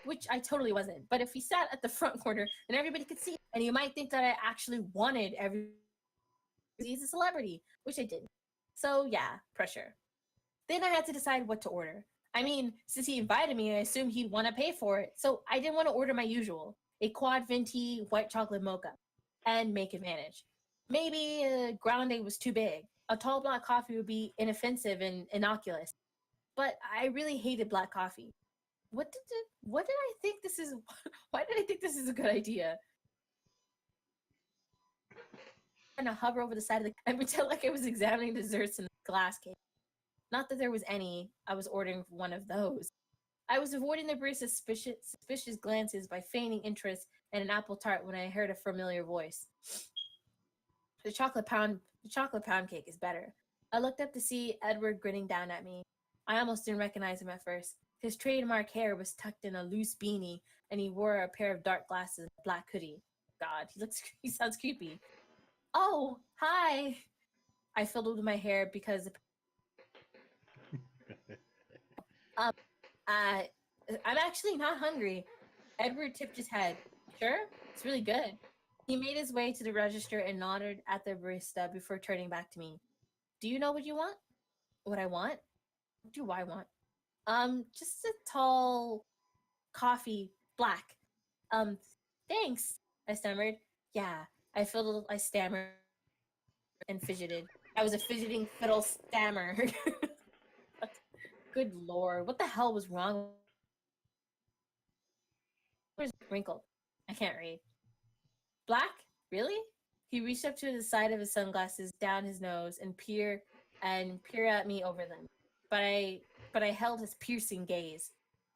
which I totally wasn't. But if he sat at the front corner, then everybody could see, and you might think that I actually wanted every he's a celebrity, which I didn't. So yeah, pressure. Then I had to decide what to order. I mean, since he invited me, I assumed he'd want to pay for it. So I didn't want to order my usual, a quad venti white chocolate mocha, and make it manage. Maybe a grande was too big. A tall black coffee would be inoffensive and innocuous. But I really hated black coffee. What did I think this is? Why did I think this is a good idea? And to hover over the side of the and pretend like I was examining desserts in the glass case. Not that there was any. I was ordering one of those. I was avoiding the barista's suspicious glances by feigning interest in an apple tart when I heard a familiar voice. The chocolate pound cake is better. I looked up to see Edward grinning down at me. I almost didn't recognize him at first. His trademark hair was tucked in a loose beanie, and he wore a pair of dark glasses and a black hoodie. God, he sounds creepy. Oh, hi. I fiddled with my hair because I'm actually not hungry. Edward tipped his head. Sure, it's really good. He made his way to the register and nodded at the barista before turning back to me. Do you know what you want? What I want? What do I want? Just a tall coffee, black. Thanks, I stammered. Yeah, I stammered and fidgeted. I was a fidgeting fiddle stammer. Good lord, what the hell was wrong? Where's wrinkled? I can't read. Black? Really? He reached up to the side of his sunglasses, down his nose, and peer at me over them. But I held his piercing gaze.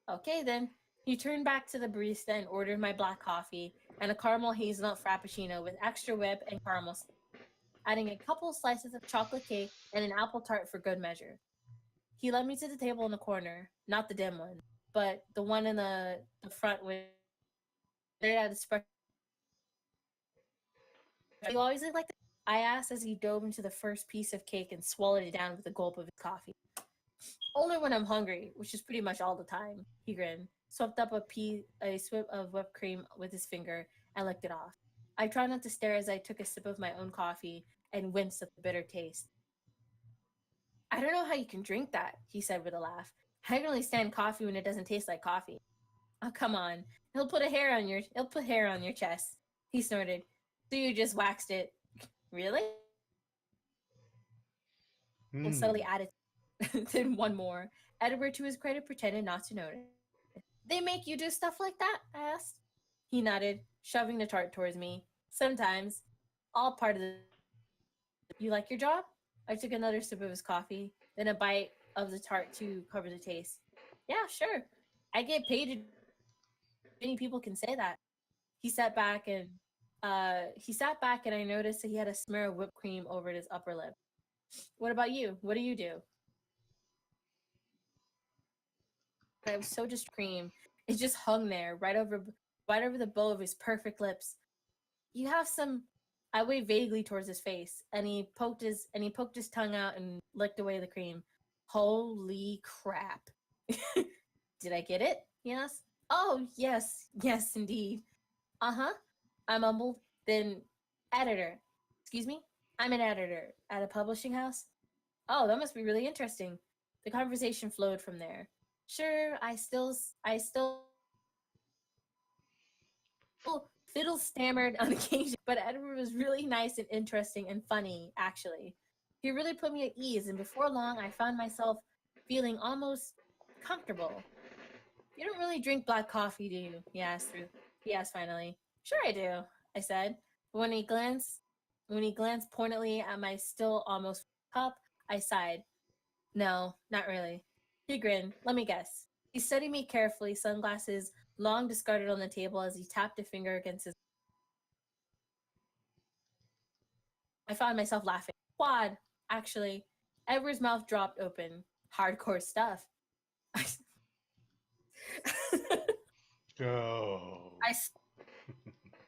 Okay then. He turned back to the barista and ordered my black coffee and a caramel hazelnut frappuccino with extra whip and caramel, adding a couple slices of chocolate cake and an apple tart for good measure. He led me to the table in the corner, not the dim one, but the one in the front with you always look like that? I asked as he dove into the first piece of cake and swallowed it down with a gulp of his coffee. Only when I'm hungry, which is pretty much all the time, he grinned, swept up a swip of whipped cream with his finger, and licked it off. I tried not to stare as I took a sip of my own coffee and winced at the bitter taste. I don't know how you can drink that, he said with a laugh. I can only stand coffee when it doesn't taste like coffee. Oh, come on. It'll put hair on your chest. He snorted. So you just waxed it. Really? And subtly added, then one more. Edward, to his credit, pretended not to notice. They make you do stuff like that? I asked. He nodded, shoving the tart towards me. Sometimes. All part of the... You like your job? I took another sip of his coffee, then a bite of the tart to cover the taste. Yeah, sure. I get paid to... Many people can say that. He sat back and I noticed that he had a smear of whipped cream over his upper lip. What about you? What do you do? I was so just cream. It just hung there, right over the bow of his perfect lips. You have some... I waved vaguely towards his face, and he poked his tongue out and licked away the cream. Holy crap. Did I get it? He asked. Oh, yes, indeed. Uh-huh. I mumbled. Then, editor. Excuse me? I'm an editor at a publishing house. Oh, that must be really interesting. The conversation flowed from there. Sure, I still fiddle stammered on occasion, but Edward was really nice and interesting and funny, actually. He really put me at ease, and before long, I found myself feeling almost comfortable. You don't really drink black coffee, do you? He asked finally. Sure I do, I said. But when he glanced pointedly at my still almost cup, I sighed. No, not really. He grinned. Let me guess. He studied me carefully, sunglasses long discarded on the table as he tapped a finger against his... I found myself laughing. Quad, actually. Edward's mouth dropped open. Hardcore stuff. Oh. I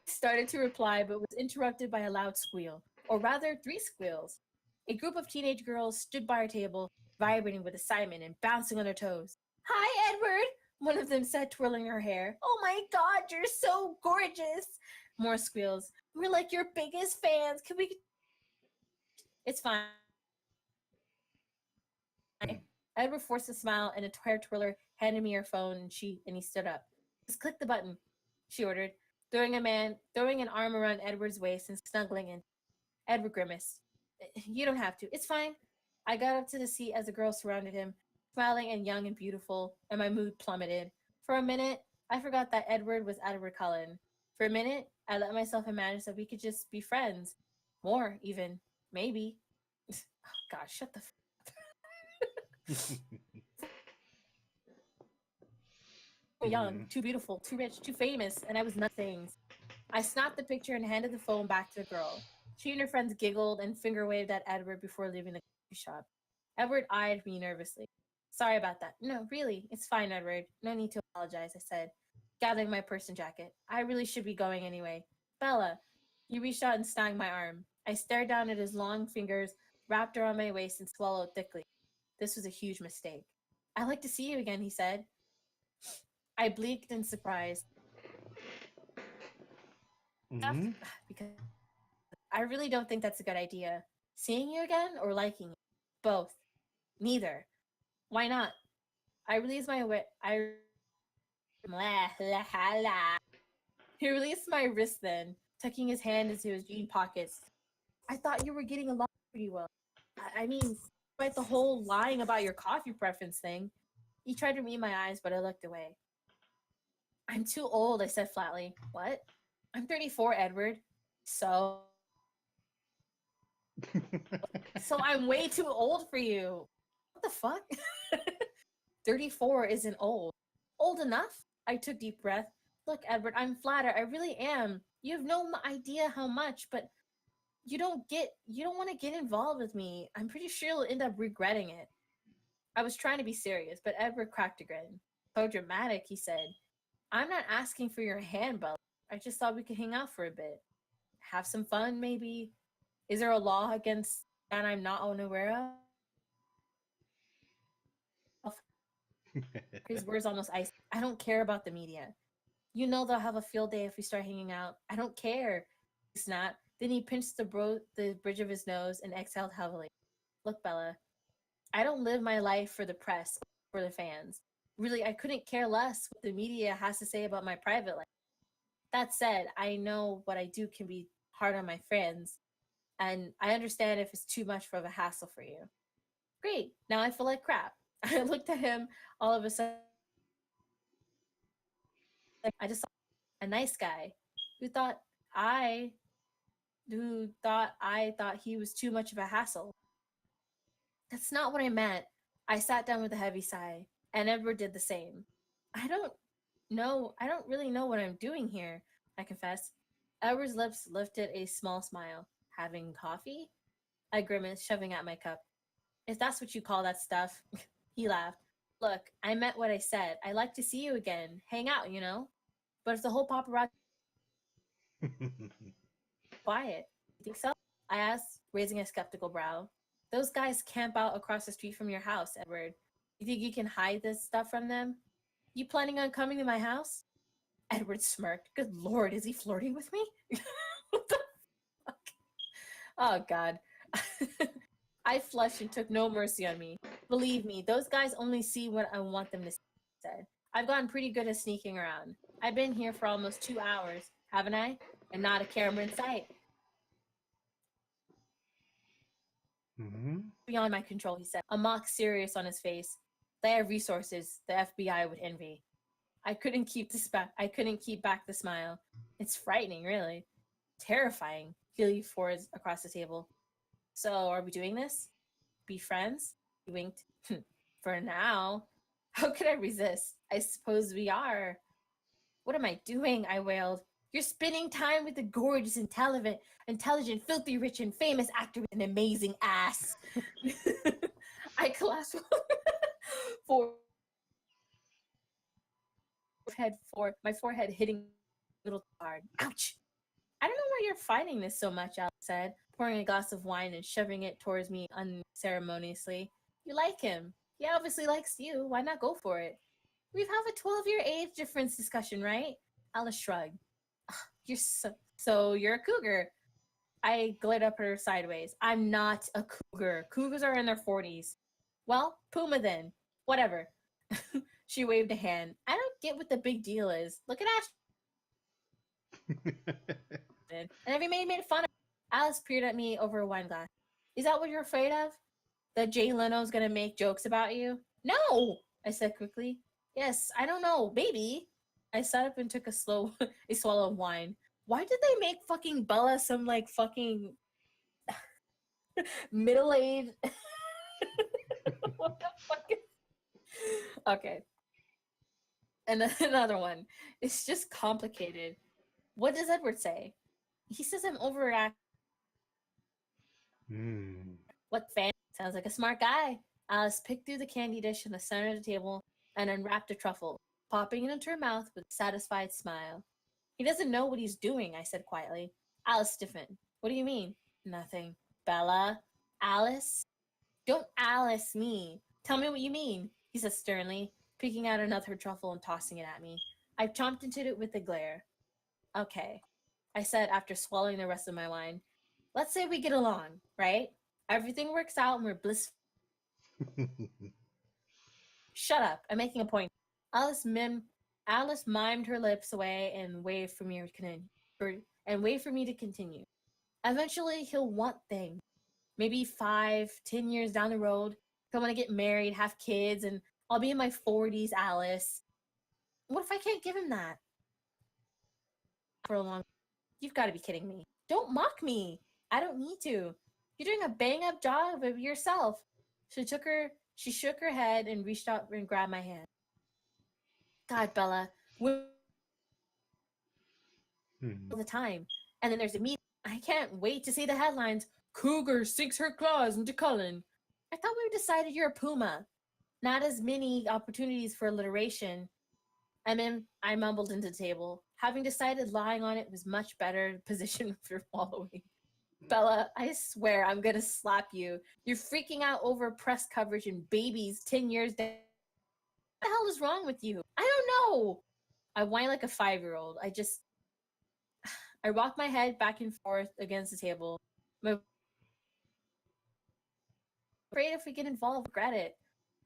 started to reply, but was interrupted by a loud squeal. Or rather, 3 squeals. A group of teenage girls stood by our table, vibrating with excitement and bouncing on their toes. Hi, Edward, one of them said, twirling her hair. Oh my god, you're so gorgeous. More squeals. We're like your biggest fans. Can we... It's fine. Edward forced a smile and a hair twirler handed me her phone and he stood up. Just click the button, she ordered, throwing an arm around Edward's waist and snuggling in. Edward grimaced. You don't have to. It's fine. I got up to the seat as the girl surrounded him, smiling and young and beautiful, and my mood plummeted. For a minute, I forgot that Edward was Edward Cullen. For a minute, I let myself imagine that we could just be friends. More, even. Maybe. Oh, God, shut the young, too beautiful, too rich, too famous, and I was none things. I snapped the picture and handed the phone back to the girl. She and her friends giggled and finger waved at Edward before leaving the coffee shop. Edward eyed me nervously. Sorry about that. No, really, it's fine, Edward. No need to apologize, I said, gathering my purse and jacket. I really should be going anyway. Bella. He reached out and snagged my arm. I stared down at his long fingers wrapped around my waist and swallowed thickly. This was a huge mistake. I'd like to see you again, he said. I blinked in surprise. Because I really don't think that's a good idea. Seeing you again or liking you? Both. Neither. Why not? I released my He released my wrist then, tucking his hand into his jean pockets. I thought you were getting along pretty well. I mean, despite the whole lying about your coffee preference thing. He tried to meet my eyes, but I looked away. I'm too old, I said flatly. What? I'm 34, Edward. So I'm way too old for you. What the fuck? 34 isn't old. Old enough? I took a deep breath. Look, Edward, I'm flattered. I really am. You have no idea how much, but you don't want to get involved with me. I'm pretty sure you'll end up regretting it. I was trying to be serious, but Edward cracked a grin. So dramatic, he said. I'm not asking for your hand, Bella. I just thought we could hang out for a bit. Have some fun, maybe. Is there a law against that I'm not unaware of? His words almost iced. I don't care about the media. You know they'll have a field day if we start hanging out. I don't care. He snapped. Then he pinched the bridge of his nose and exhaled heavily. Look, Bella, I don't live my life for the press, for the fans. Really, I couldn't care less what the media has to say about my private life. That said, I know what I do can be hard on my friends, and I understand if it's too much of a hassle for you. Great, now I feel like crap. I looked at him all of a sudden. I just saw a nice guy who thought I thought he was too much of a hassle. That's not what I meant. I sat down with a heavy sigh, and Edward did the same. I don't really know what I'm doing here, I confessed. Edward's lips lifted a small smile. Having coffee? I grimaced, shoving out my cup. If that's what you call that stuff. He laughed. Look, I meant what I said. I'd like to see you again. Hang out, you know? But if the whole paparazzi quiet, you think so? I asked, raising a skeptical brow. Those guys camp out across the street from your house, Edward. You think you can hide this stuff from them? You planning on coming to my house? Edward smirked. Good Lord, is he flirting with me? What the fuck? Oh, God. I flushed and took no mercy on me. Believe me, those guys only see what I want them to see, I said. I've gotten pretty good at sneaking around. I've been here for almost 2 hours, haven't I? And not a camera in sight. Beyond my control, he said, a mock serious on his face. They have resources the FBI would envy. I couldn't keep back the smile. It's frightening, really. Terrifying. He leaned forward across the table. So, are we doing this? Be friends? He winked. For now. How could I resist? I suppose we are. What am I doing? I wailed. You're spending time with the gorgeous, intelligent, filthy rich, and famous actor with an amazing ass. I clasped my forehead hitting a little hard. Ouch! I don't know why you're fighting this so much, Alex said, pouring a glass of wine and shoving it towards me unceremoniously. You like him. He obviously likes you. Why not go for it? We have a 12-year age difference discussion, right? Alice shrugged. You're so you're a cougar. I glared up at her sideways. I'm not a cougar. Cougars are in their 40s. Well, Puma then. Whatever. She waved a hand. I don't get what the big deal is. Look at Ashton. And everybody made fun of her. Alice peered at me over a wine glass. Is that what you're afraid of? That Jay Leno's gonna make jokes about you? No, I said quickly. Yes, I don't know. Maybe. I sat up and took a swallow of wine. Why did they make fucking Bella some like fucking middle-aged what the fuck is... Okay. And another one. It's just complicated. What does Edward say? He says I'm overreacting. What fan? Sounds like a smart guy. Alice picked through the candy dish in the center of the table and unwrapped a truffle, popping it into her mouth with a satisfied smile. He doesn't know what he's doing, I said quietly. Alice stiffened. What do you mean? Nothing. Bella? Alice? Don't Alice me. Tell me what you mean, he said sternly, picking out another truffle and tossing it at me. I chomped into it with a glare. Okay, I said after swallowing the rest of my wine. Let's say we get along, right? Everything works out and we're blissful. Shut up, I'm making a point. Alice mimed her lips away and waved for me to continue. Eventually, he'll want things. Maybe 5, 10 years down the road, he'll want to get married, have kids, and I'll be in my 40s, Alice. What if I can't give him that? For a long... You've got to be kidding me. Don't mock me. I don't need to. You're doing a bang-up job of yourself. She shook her head and reached out and grabbed my hand. God, Bella, all the time. And then there's a meeting. I can't wait to see the headlines. Cougar sinks her claws into Cullen. I thought we decided you're a puma. Not as many opportunities for alliteration. I mumbled into the table. Having decided lying on it was much better position for swallowing. Bella, I swear I'm gonna slap you. You're freaking out over press coverage and babies 10 years down. What the hell is wrong with you? I don't know. I whine like a 5-year-old. I rock my head back and forth against the table. I'm afraid if we get involved, regret it.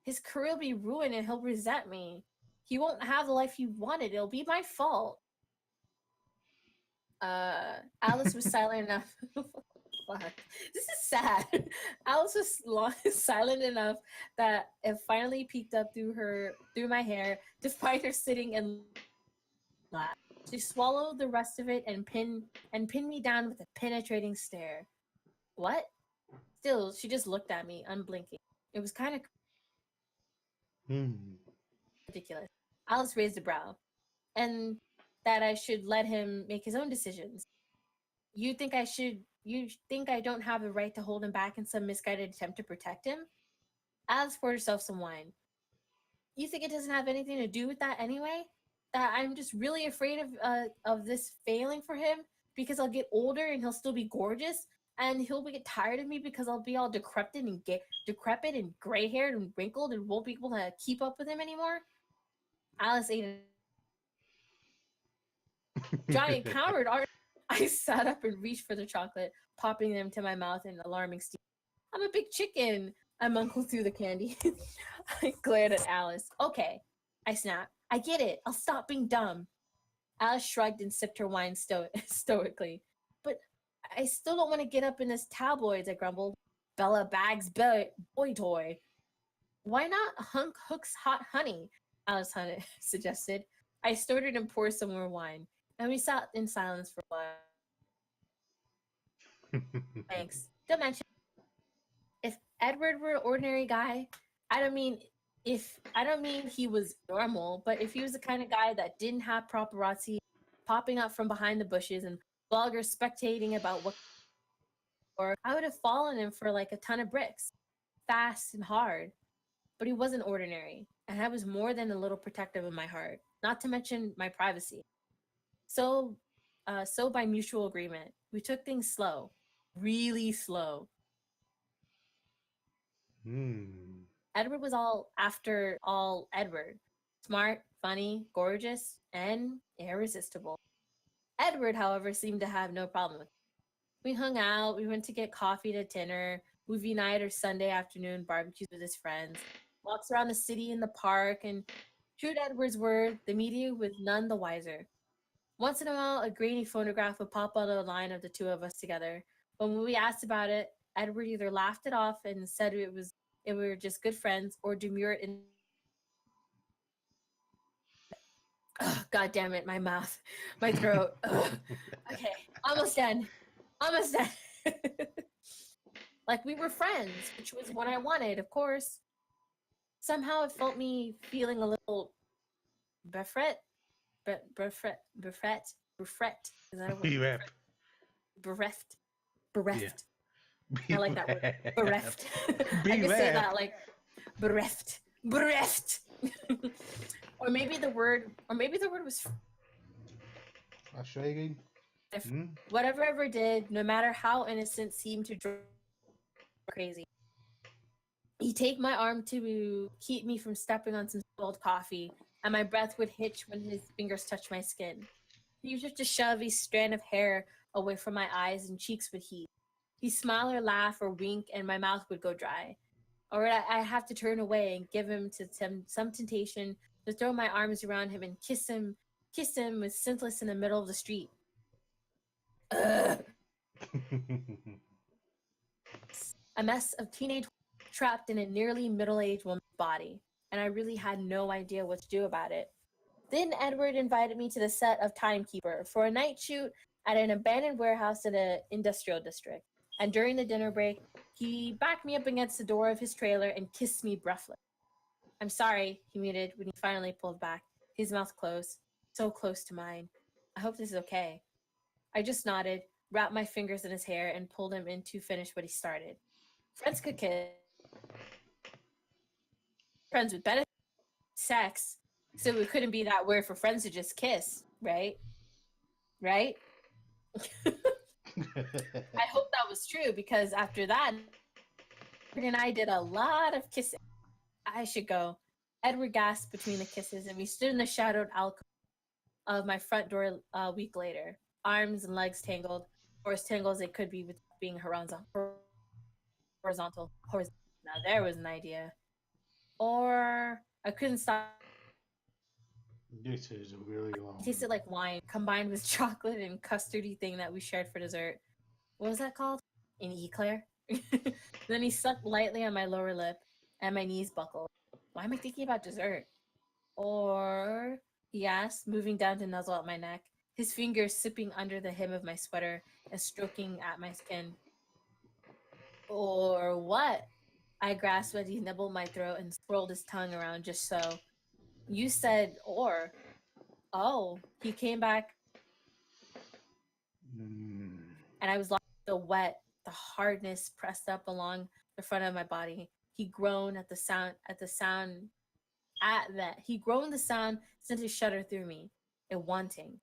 His career will be ruined and he'll resent me. He won't have the life he wanted. It'll be my fault. Alice was silent enough. Fuck. This is sad. Alice was silent enough that it finally peeked up through my hair to find her sitting and laugh. She swallowed the rest of it and pinned me down with a penetrating stare. What? Still, she just looked at me, unblinking. It was kind of ridiculous. Alice raised a brow. And that I should let him make his own decisions. You think I don't have the right to hold him back in some misguided attempt to protect him? Alice poured herself some wine. You think it doesn't have anything to do with that anyway? That I'm just really afraid of this failing for him because I'll get older and he'll still be gorgeous and he'll get tired of me because I'll be all decrepit and gray-haired and wrinkled and won't be able to keep up with him anymore? Alice ate it. Giant coward, I sat up and reached for the chocolate, popping them to my mouth in alarming steam. I'm a big chicken. I mumbled through the candy. I glared at Alice. Okay, I snapped. I get it. I'll stop being dumb. Alice shrugged and sipped her wine stoically. But I still don't want to get up in this tabloids, I grumbled. Bella Bag's boy toy. Why not Hunk Hook's hot honey? Alice suggested. I snorted and poured some more wine, and we sat in silence for a while. Thanks. Don't mention. If Edward were an ordinary guy, I don't mean he was normal, but if he was the kind of guy that didn't have paparazzi popping up from behind the bushes and bloggers spectating about what, or I would have fallen him for like a ton of bricks, fast and hard. But he wasn't ordinary, and I was more than a little protective of my heart, not to mention my privacy. So by mutual agreement, we took things slow, really slow. Edward was all Edward. Smart, funny, gorgeous, and irresistible. Edward, however, seemed to have no problem with it. We hung out. We went to get coffee to dinner, movie night or Sunday afternoon barbecues with his friends, walks around the city in the park, and true to Edward's word, the media was none the wiser. Once in a while, a grainy phonograph would pop on a line of the two of us together. But when we asked about it, Edward either laughed it off and said we were just good friends, or demurred and ugh, God damn it, my mouth, my throat. Ugh. Okay, almost done. Almost done. Like we were friends, which was what I wanted, of course. Somehow it felt me feeling a little befret, befret. Is that a word? Bereft. Bereft. Yeah. Bereft. I like that word. Bereft. I Be could say that left. like bereft. Bereft. or maybe the word was Frustrating. Hmm? whatever ever did, no matter how innocent, seemed to drive me crazy. He'd take my arm to keep me from stepping on some spilled coffee, and my breath would hitch when his fingers touched my skin. He used to shove a strand of hair away from my eyes and cheeks would heat. He'd smile or laugh or wink, and my mouth would go dry. Or I'd have to turn away and give him to some temptation to throw my arms around him and kiss him with senseless in the middle of the street. Ugh. A mess of teenage trapped in a nearly middle-aged woman's body, and I really had no idea what to do about it. Then Edward invited me to the set of Timekeeper for a night shoot at an abandoned warehouse in an industrial district. And during the dinner break, he backed me up against the door of his trailer and kissed me breathless. I'm sorry, he muted when he finally pulled back, his mouth closed, so close to mine. I hope this is okay. I just nodded, wrapped my fingers in his hair, and pulled him in to finish what he started. Friends could kiss. Friends with benefits, sex, so it couldn't be that weird for friends to just kiss, right? Right? I hope that was true because after that, Edward and I did a lot of kissing. I should go. Edward gasped between the kisses, and we stood in the shadowed alcove of my front door a week later, arms and legs tangled, or as tangled as they could be without being horizontal. Now there was an idea. Or I couldn't stop. This is really long. It tasted like wine combined with chocolate and custardy thing that we shared for dessert. What was that called? An eclair? Then he sucked lightly on my lower lip and my knees buckled. Why am I thinking about dessert? Or, he asked, moving down to nuzzle at my neck, his fingers sipping under the hem of my sweater and stroking at my skin. Or what? I grasped as he nibbled my throat and swirled his tongue around just so. You said or. Oh, he came back and I was lost in the wet, the hardness pressed up along the front of my body. He groaned at the sound, He groaned the sound sent a shudder through me, a wanting.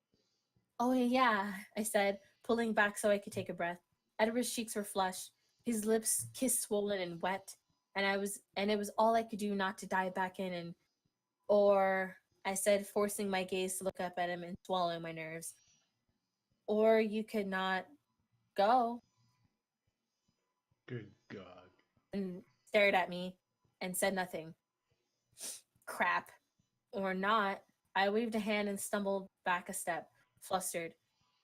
Oh, yeah, I said, pulling back so I could take a breath. Edward's cheeks were flushed, his lips kissed swollen and wet, and it was all I could do not to dive back in and, or, I said, forcing my gaze to look up at him and swallowing my nerves. Or you could not go. Good God. And stared at me and said nothing. Crap. Or not. I waved a hand and stumbled back a step, flustered.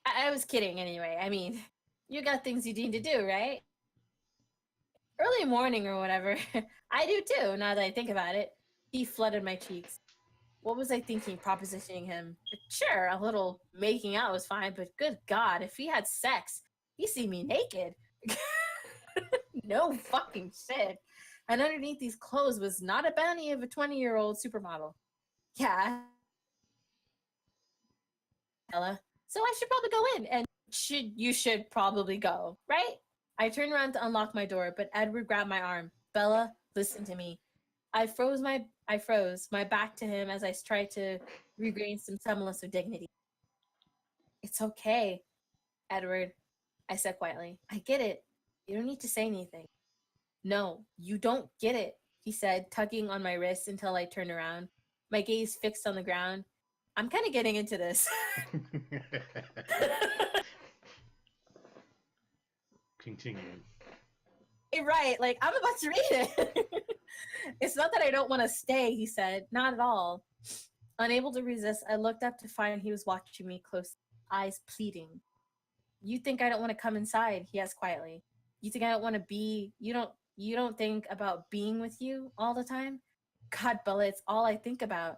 I was kidding anyway. I mean, you got things you need to do, right? Early morning or whatever. I do too, now that I think about it. He flooded my cheeks. What was I thinking, propositioning him? Sure, a little making out was fine, but good God, if he had sex, he'd see me naked. No fucking shit. And underneath these clothes was not a bounty of a 20-year-old supermodel. Yeah. Ella. So I should probably go in, and you should probably go, right? I turned around to unlock my door, but Edward grabbed my arm. Bella, listen to me. I froze, my back to him as I tried to regain some semblance of dignity. It's okay, Edward, I said quietly. I get it. You don't need to say anything. No, you don't get it, he said, tugging on my wrist until I turned around, my gaze fixed on the ground. I'm kind of getting into this. Continue. Right, like, I'm about to read it. It's not that I don't want to stay, he said. Not at all. Unable to resist, I looked up to find he was watching me close, eyes pleading. You think I don't want to come inside? He asked quietly. You think I don't want to be? You don't think about being with you all the time? God, Bella, it's all I think about.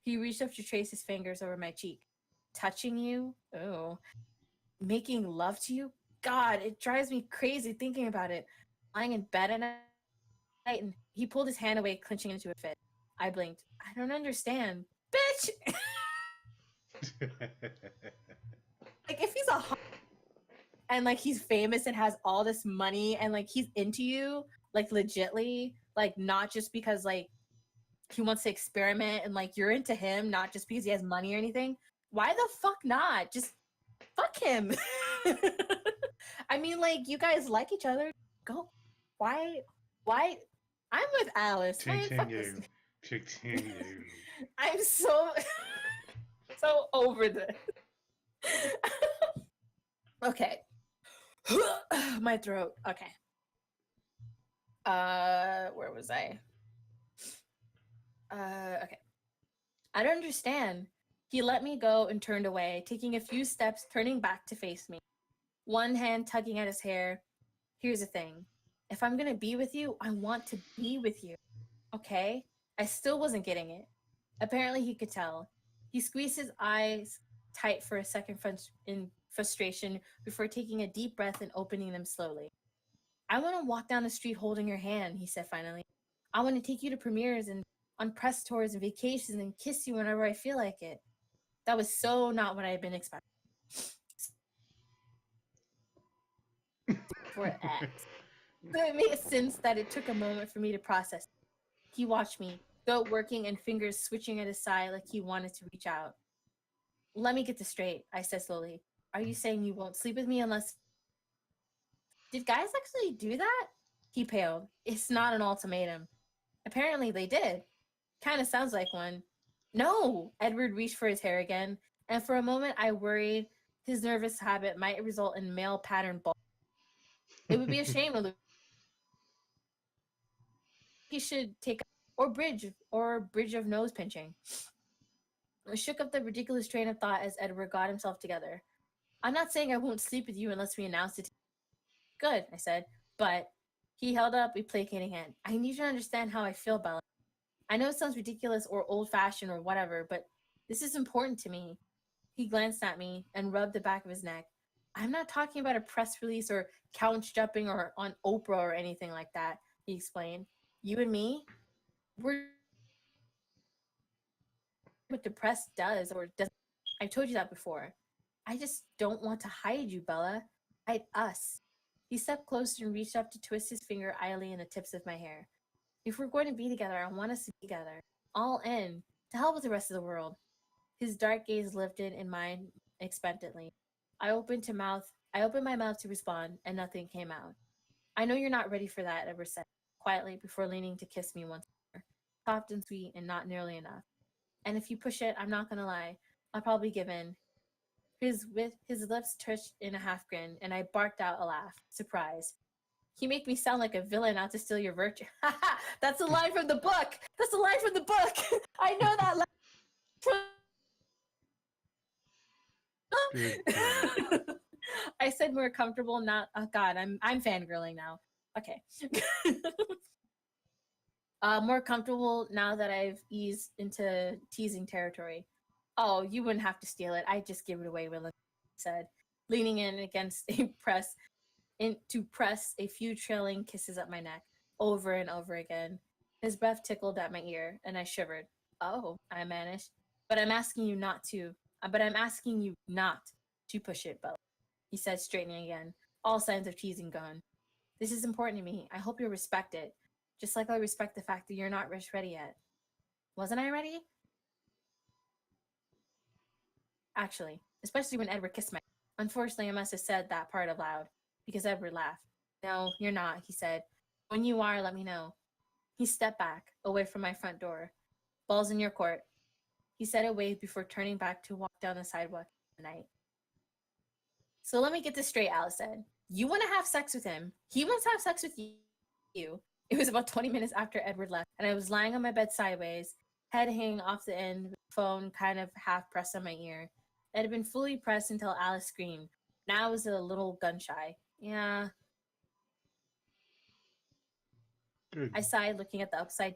He reached up to trace his fingers over my cheek. Touching you? Oh. Making love to you? God, it drives me crazy thinking about it. Lying in bed at night, and he pulled his hand away, clenching into a fist. I blinked. I don't understand. Bitch! Like, if he's a and like he's famous and has all this money and like he's into you, like legitly, like not just because like he wants to experiment and like you're into him, not just because he has money or anything, why the fuck not? Just fuck him. I mean, like, you guys like each other. Go. Why? I'm with Alice. Man, fuck this. Continue. I'm so over this. Okay. My throat. Okay. Where was I? Okay. I don't understand. He let me go and turned away, taking a few steps, turning back to face me. One hand tugging at his hair. Here's the thing. If I'm gonna be with you, I want to be with you. Okay? I still wasn't getting it. Apparently he could tell. He squeezed his eyes tight for a second in frustration before taking a deep breath and opening them slowly. I want to walk down the street holding your hand, he said finally. I want to take you to premieres and on press tours and vacations and kiss you whenever I feel like it. That was so not what I had been expecting. For X. So it made sense that it took a moment for me to process. He watched me, throat working and fingers switching at his side like he wanted to reach out. Let me get this straight, I said slowly. Are you saying you won't sleep with me unless... Did guys actually do that? He paled. It's not an ultimatum. Apparently they did. Kind of sounds like one. No! Edward reached for his hair again, and for a moment I worried his nervous habit might result in male pattern balding. It would be a shame to lose. He should take or bridge of nose pinching. I shook up the ridiculous train of thought as Edward got himself together. I'm not saying I won't sleep with you unless we announce it. Good, I said, but he held up a placating hand. I need you to understand how I feel, Bella. I know it sounds ridiculous or old-fashioned or whatever, but this is important to me. He glanced at me and rubbed the back of his neck. I'm not talking about a press release or couch jumping or on Oprah or anything like that, he explained. You and me, we're what the press does or doesn't. I've told you that before. I just don't want to hide you, Bella. Hide us. He stepped closer and reached up to twist his finger idly in the tips of my hair. If we're going to be together, I want us to be together. All in. To hell with the rest of the world. His dark gaze lifted in mine expectantly. I opened my mouth to respond, and nothing came out. I know you're not ready for that, Edward said, quietly before leaning to kiss me once more. Soft and sweet and not nearly enough. And if you push it, I'm not gonna lie, I'll probably give in. His lips twitched in a half grin, and I barked out a laugh, surprised. You make me sound like a villain out to steal your virtue. That's a line from the book. That's a line from the book. I know that line. I said more comfortable, not. Oh God, I'm fangirling now. Okay. More comfortable now that I've eased into teasing territory. Oh, you wouldn't have to steal it. I'd just give it away, Will, said, leaning in against a to press a few trailing kisses up my neck, over and over again. His breath tickled at my ear, and I shivered. Oh, I managed. But I'm asking you not to push it, Bella, he said, straightening again, all signs of teasing gone. This is important to me. I hope you'll respect it, just like I respect the fact that you're not ready yet. Wasn't I ready? Actually, especially when Edward kissed my... Unfortunately, I must have said that part aloud, because Edward laughed. No, you're not, he said. When you are, let me know. He stepped back, away from my front door. Ball's in your court. He said a wave before turning back to walk down the sidewalk at night. So let me get this straight, Alice said. You want to have sex with him. He wants to have sex with you. It was about 20 minutes after Edward left, and I was lying on my bed sideways, head hanging off the end, phone kind of half pressed on my ear. It had been fully pressed until Alice screamed. Now I was a little gun shy. Yeah, Good. I sighed, looking at the upside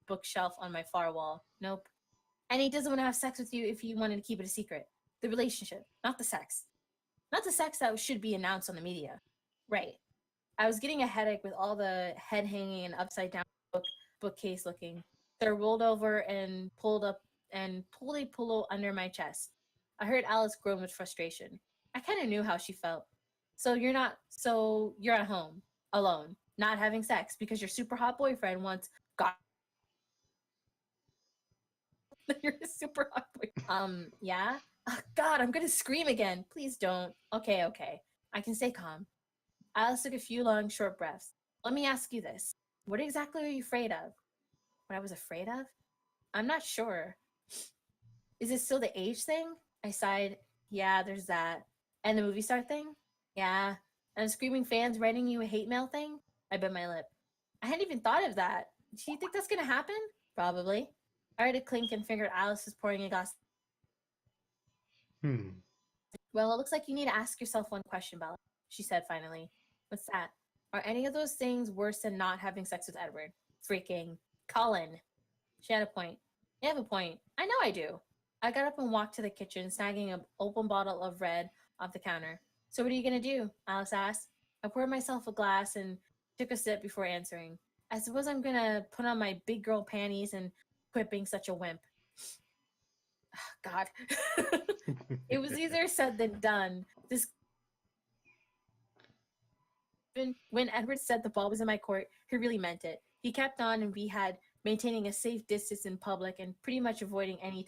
bookshelf on my far wall. Nope. And he doesn't want to have sex with you if you wanted to keep it a secret. The relationship, not the sex. Not the sex that should be announced on the media. Right. I was getting a headache with all the head hanging and upside down bookcase looking. So I rolled over and pulled a pillow under my chest. I heard Alice groan with frustration. I kind of knew how she felt. So you're at home, alone, not having sex because your super hot boyfriend wants God. You're a super hot boy. Yeah? Oh, God, I'm gonna scream again. Please don't. Okay. I can stay calm. Alice took a few long, short breaths. Let me ask you this. What exactly are you afraid of? What I was afraid of? I'm not sure. Is it still the age thing? I sighed. Yeah, there's that. And the movie star thing? Yeah. And the screaming fans writing you a hate mail thing? I bit my lip. I hadn't even thought of that. Do you think that's gonna happen? Probably. I heard a clink and figured Alice was pouring a glass. Hmm. Well, it looks like you need to ask yourself one question, Bella, she said finally. What's that? Are any of those things worse than not having sex with Edward? Freaking Colin. She had a point. You have a point. I know I do. I got up and walked to the kitchen, snagging an open bottle of red off the counter. So what are you going to do? Alice asked. I poured myself a glass and took a sip before answering. I suppose I'm going to put on my big girl panties and quit being such a wimp. God. It was easier said than done. When Edward said the ball was in my court, he really meant it. He kept on, and we had maintaining a safe distance in public and pretty much avoiding any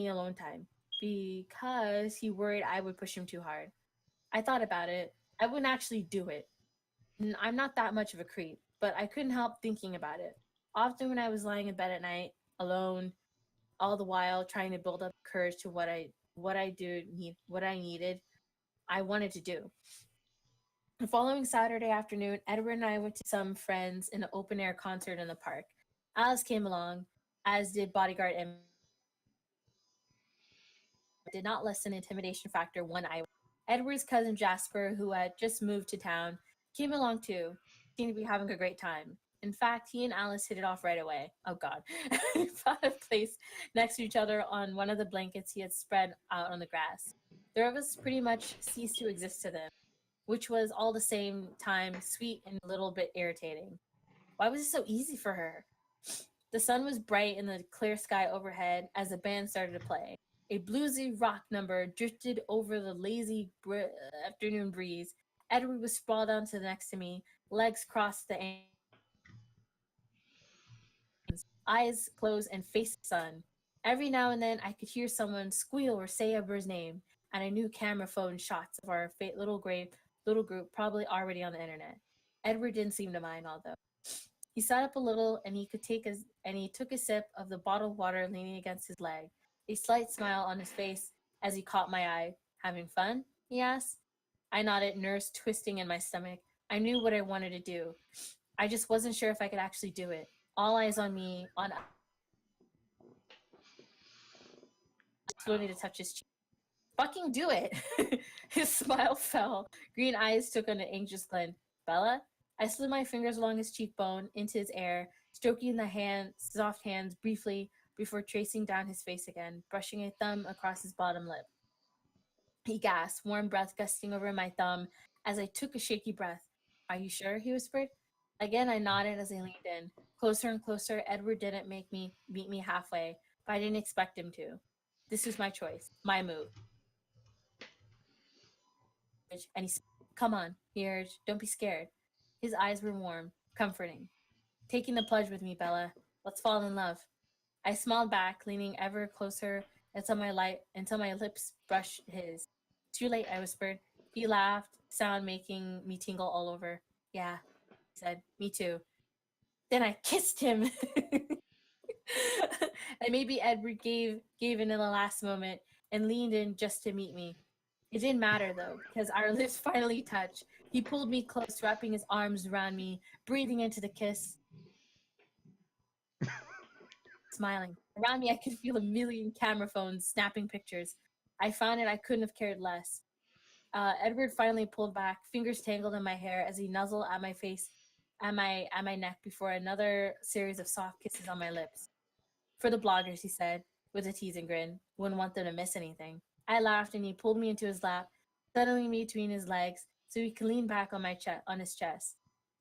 alone time, because he worried I would push him too hard. I thought about it. I wouldn't actually do it. I'm not that much of a creep, but I couldn't help thinking about it. Often when I was lying in bed at night, alone, all the while trying to build up courage to what I needed, I wanted to do. The following Saturday afternoon, Edward and I went to some friends in an open air concert in the park. Alice came along, as did bodyguard and did not lessen the intimidation factor one iota. Edward's cousin Jasper, who had just moved to town, came along too. Seemed to be having a great time. In fact, he and Alice hit it off right away. Oh God. He found a place next to each other on one of the blankets he had spread out on the grass. The rest of us pretty much ceased to exist to them, which was all the same time sweet and a little bit irritating. Why was it so easy for her? The sun was bright in the clear sky overhead as the band started to play. A bluesy rock number drifted over the lazy afternoon breeze. Edward was sprawled out to next to me, legs crossed the ankles, eyes closed and faced the sun. Every now and then I could hear someone squeal or say Edward's name, and I knew camera phone shots of our little group probably already on the internet. Edward didn't seem to mind, although. He sat up a little and he took a sip of the bottled water leaning against his leg, a slight smile on his face as he caught my eye. Having fun? He asked. I nodded, nerves twisting in my stomach. I knew what I wanted to do. I just wasn't sure if I could actually do it. All eyes on me, on slowly to touch his cheek. Fucking do it. His smile fell. Green eyes took on an anxious glint. Bella? I slid my fingers along his cheekbone into his hair, stroking the soft hands briefly before tracing down his face again, brushing a thumb across his bottom lip. He gasped, warm breath gusting over my thumb as I took a shaky breath. Are you sure? He whispered. Again, I nodded as I leaned in. Closer and closer, Edward didn't make me meet me halfway, but I didn't expect him to. This was my choice, my move. And he said, come on, he urged. Don't be scared. His eyes were warm, comforting. Taking the plunge with me, Bella. Let's fall in love. I smiled back, leaning ever closer until my lips brushed his. Too late, I whispered. He laughed, sound making me tingle all over. Yeah, he said. Me too. Then I kissed him. And maybe Edward gave in the last moment and leaned in just to meet me. It didn't matter though, because our lips finally touched. He pulled me close, wrapping his arms around me, breathing into the kiss, smiling. Around me, I could feel a million camera phones snapping pictures. I found it I couldn't have cared less. Edward finally pulled back, fingers tangled in my hair as he nuzzled at my face, at my neck before another series of soft kisses on my lips. For the bloggers, he said, with a teasing grin. Wouldn't want them to miss anything. I laughed and he pulled me into his lap, settling me between his legs so he could lean back on on his chest.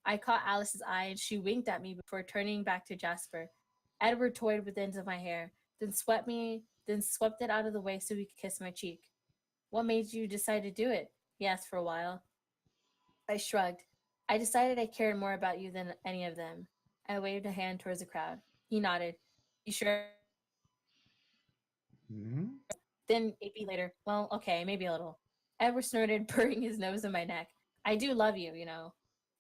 I caught Alice's eye and she winked at me before turning back to Jasper. Edward toyed with the ends of my hair, then swept it out of the way so he could kiss my cheek. What made you decide to do it? He asked for a while. I shrugged. I decided I cared more about you than any of them. I waved a hand towards the crowd. He nodded. You sure? Hmm? Then 8 feet later, well, okay, maybe a little. Edward snorted, burying his nose in my neck. I do love you, you know.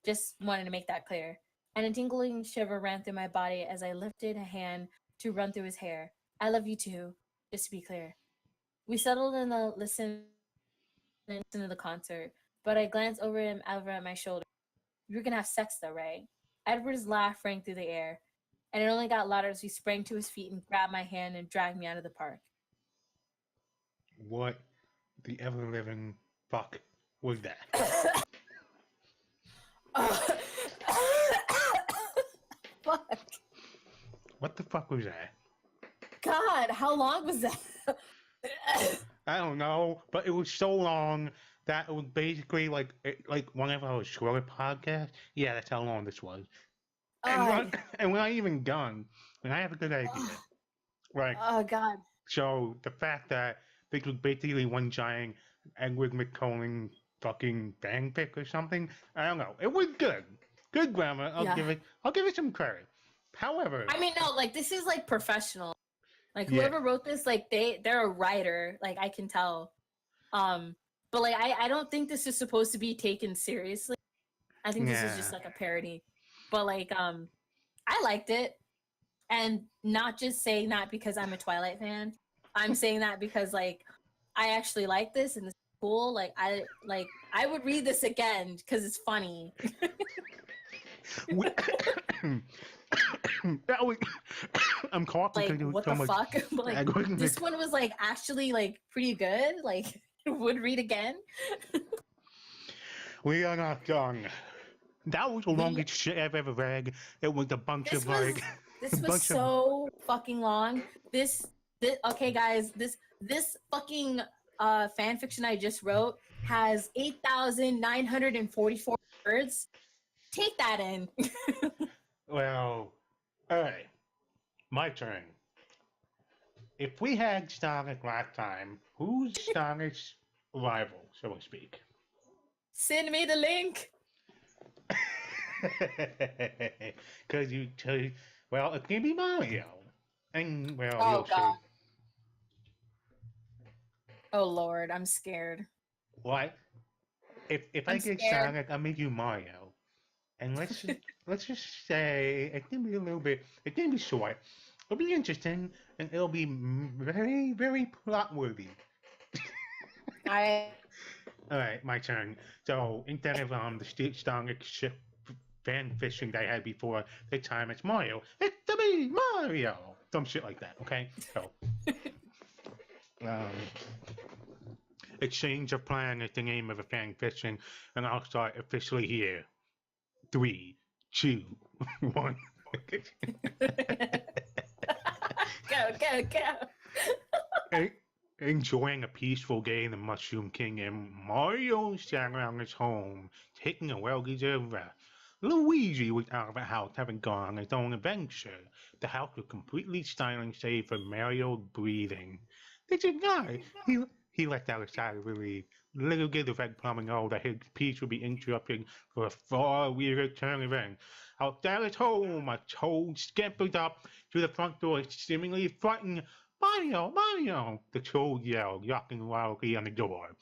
Just wanted to make that clear. And a tingling shiver ran through my body as I lifted a hand to run through his hair. I love you too, just to be clear. We settled in the listen to the concert, but I glanced over at my shoulder. You're gonna have sex though, right? Edward's laugh rang through the air, and it only got louder as he sprang to his feet and grabbed my hand and dragged me out of the park. What the ever living fuck was that? Fuck. What the fuck was that? God, how long was that? I don't know, but it was so long that it was basically like whenever I was short podcast. Yeah, that's how long this was. And we're not even done. And I have a good idea. Like, oh God. so the fact that this was basically one giant Edward McCullen fucking fanfic or something, I don't know. It was good. Good grammar. I'll give it some credit. However, I mean, no, like this is like professional. Like Yeah. whoever wrote this, like they're a writer. Like I can tell. But like I don't think this is supposed to be taken seriously. I think this is just like a parody. But like I liked it. And not just saying that because I'm a Twilight fan. I'm saying that because like I actually like this and it's cool. Like I would read this again because it's funny. That was, I'm coughing. Like what the fuck? But, like this one was like actually like pretty good. Like would read again. We are not done. That was the longest shit I've ever read. It was a bunch of like. This was so fucking long. This okay, guys. This fucking fan fiction I just wrote has 8,944 words. Take that in. Well, all right. My turn. If we had Sonic last time, who's Sonic's rival, so to speak? Send me the link. Because well, it can be Mario. And, well, Oh, you'll God. see. Oh, Lord, I'm scared. What? If I get scared. Sonic, I'll make you Mario. And let's just say it can be a little bit. It can be short. It'll be interesting, and it'll be very, very plot worthy. I. All right, my turn. So instead of the Sonic ship fan fishing that I had before, this time it's Mario. It's to me, Mario. Some shit like that. Okay. So. Exchange of Plan is the name of a fan fiction, and I'll start officially here. 3, 2, 1. Go. Enjoying a peaceful day in the Mushroom Kingdom, Mario sat around his home, taking a well-deserved rest. Luigi was out of the house, having gone on his own adventure. The house was completely silent, save for Mario's breathing. It's a guy. He let out a sigh of relief. Little did the red plumbing know that his peace would be interrupted for a far weirder turn event. Outside his home, a toad scampered up to the front door, seemingly frightened. Mario, Mario! The toad yelled, knocking wildly on the door.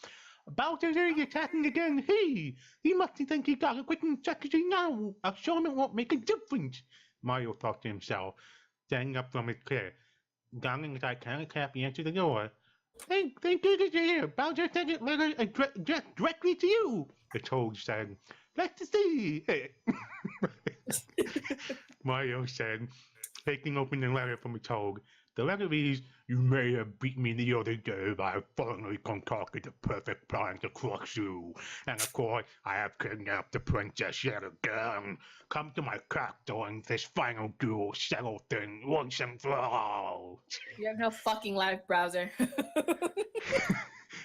Bowser's attacking again. He must think he got a quick and strategy now. I'll show him it won't make a difference. Mario thought to himself, standing up from his chair. Darling as I can't clap, he answered the door. Thank you to hear. Bowser sent it directly to you, the toad said. Let's see it. Mario said, taking open the letter from the toad. The letter reads, "You may have beat me the other day, but I finally concocted the perfect plan to crush you. And of course, I have kidnapped the princess yet again. Come to my castle and this final duel settle things once and for all." You have no fucking life, Browser.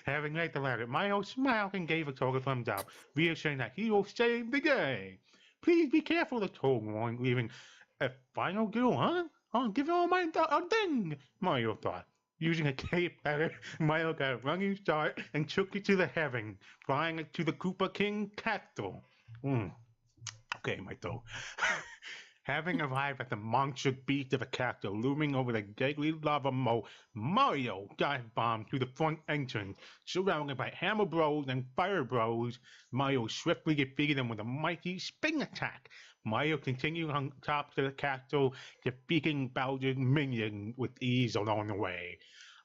Having read the letter, Mario smiled and gave the toad a thumbs up, reassuring that he will save the day. "Please be careful," the toad warned, leaving. "A final duel, huh? I'll give it all my thing," Mario thought. Using a cape letter, Mario got a running start and took it to the heaven, flying it to the Koopa King castle. Okay, my toe. Having arrived at the monster beast of a castle looming over the deadly lava moat, Mario dive bombed through the front entrance. Surrounded by Hammer Bros and Fire Bros, Mario swiftly defeated them with a mighty spin attack. Mario continued on top of the castle, defeating Bowser's minion with ease along the way.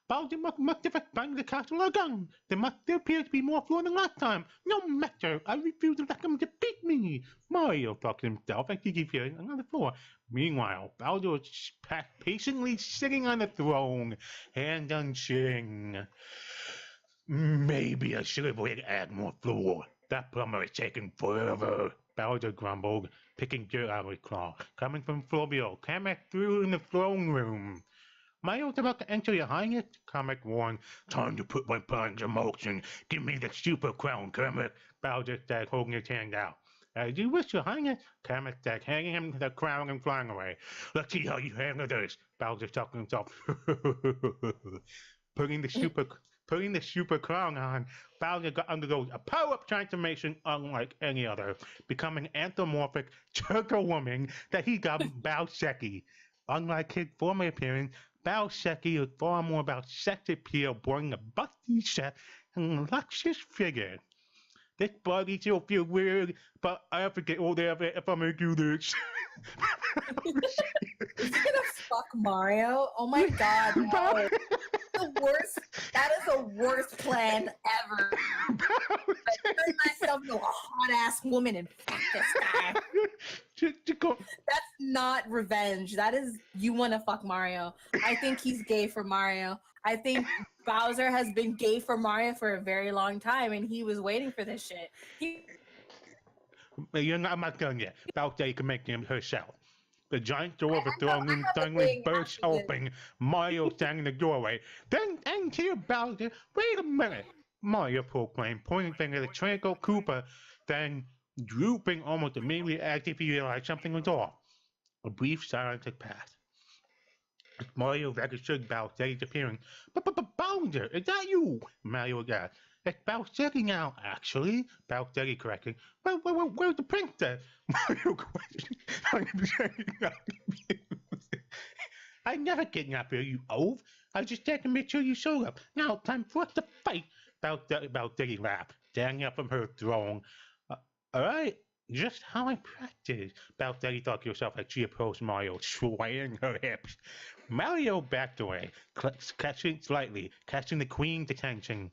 "Bowser must have expanded the castle again. There appear to be more floor than last time. No matter, I refuse to let them defeat me," Mario thought to himself as he defeated another floor. Meanwhile, Bowser was patiently sitting on the throne, hand on chin. "Maybe I should have waited to add more floor. That plumber is taking forever," Bowser grumbled, picking dirt out of his claw. Coming from Flobio, Kamek threw in the throne room. "Mario's about to enter, Your Highness," Kamek warned. "Time to put my plans in motion. Give me the super crown, Kamek," Bowser said, holding his hand out. "As you wish, Your Highness," Kamek said, handing him the crown and flying away. "Let's see how you handle this," Bowser talked to himself. Putting the super crown on, Bowser undergoes a power-up transformation unlike any other, becoming anthropomorphic turtle woman that he dubbed Bowseki. Unlike his former appearance, Bowseki is far more about sex appeal, boring a busty set and luscious figure. "This body still feels weird, but I have to get older if I'm gonna do this." Is he gonna fuck Mario? Oh my god, no. The worst. That is the worst plan ever. I turn myself into a hot ass woman and fuck this guy. That's not revenge. That is you want to fuck Mario. I think he's gay for Mario. I think Bowser has been gay for Mario for a very long time, and he was waiting for this shit. I'm not done yet. Bowser can make him herself. The giant door of the throne room suddenly bursts open. Mario standing in the doorway. "Then end here, Bowser. Wait a minute," Mario proclaimed, pointing finger at the tranquil Koopa, then drooping almost immediately as if he realized something was off. A brief silence had passed. Mario registered Bowser's appearing. "But Bowser, is that you?" Mario asked. "It's Bowser now, actually," Bowser corrected. Where's the princess?" Mario questioned. "I never kidnapped her, you oaf. I was just checking to make sure you showed up. Now, time for us to fight." Bowser laughed, standing up from her throne. All right, just how I practiced," Bowser thought to herself as she approached Mario, swaying her hips. Mario backed away, catching the Queen's attention.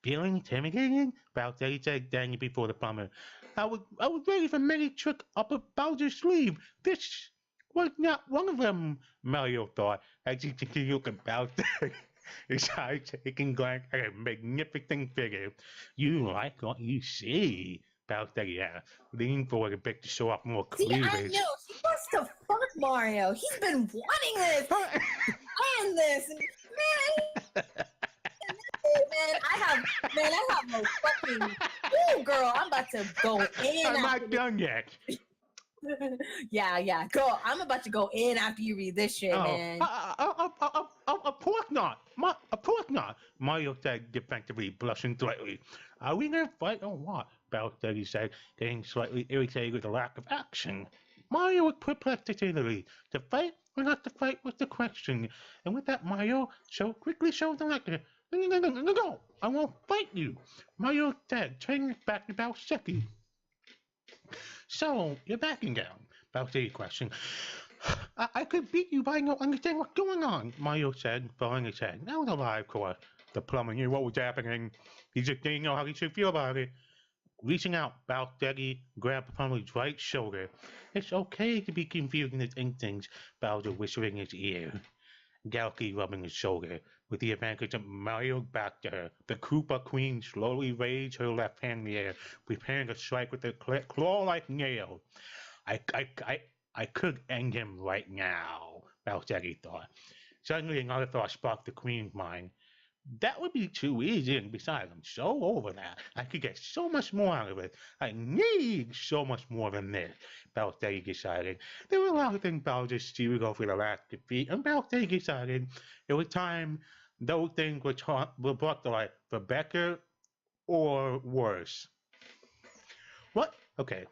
"Feeling intimidated?" Bowser said, standing before the plumber. I was ready for many tricks up Bowser's sleeve. This was not one of them," Mario thought, as he continued to Bowser. His eyes taking glance at a magnificent figure. "You like what you see?" Bowser asked, leaning forward a bit to show off more cleavage. See, I know. He wants to fuck Mario. He's been wanting this. And this. Man, I have no fucking... Ooh, girl, I'm about to go in. I'm not done yet. Yeah, go. I'm about to go in after you read this shit, man. Of course not. Of course not. Mario said defensively, blushing slightly. "Are we gonna fight or what?" Bowser said, getting slightly irritated with the lack of action. Mario was perplexed to say the least. To fight or not to fight was the question. And with that, Mario quickly showed the letter. No, I won't fight you," Mario said, turning his back to Bowseki. "So, you're backing down?" Bowser questioned. I could beat you, but I don't understand what's going on," Mario said, bowing his head. "That was a live course. The plumber knew what was happening. He just didn't know how he should feel about it. Reaching out, Balthagi grabbed the plumber's right shoulder. It's okay to be confused in his instincts, Bowser whispering in his ear. Galky rubbing his shoulder. With the advantage of Mario back to her, the Koopa Queen slowly raised her left hand in the air, preparing to strike with her claw-like nail. I could end him right now, Balthagi thought. Suddenly another thought sparked the Queen's mind. That would be too easy, and besides, I'm so over that. I could get so much more out of it. I need so much more than this, Balthagi decided. There were a lot of things Bowser stewed over the last defeat, and Balthagi decided it was time those things were brought to life, for better or worse. What? Okay.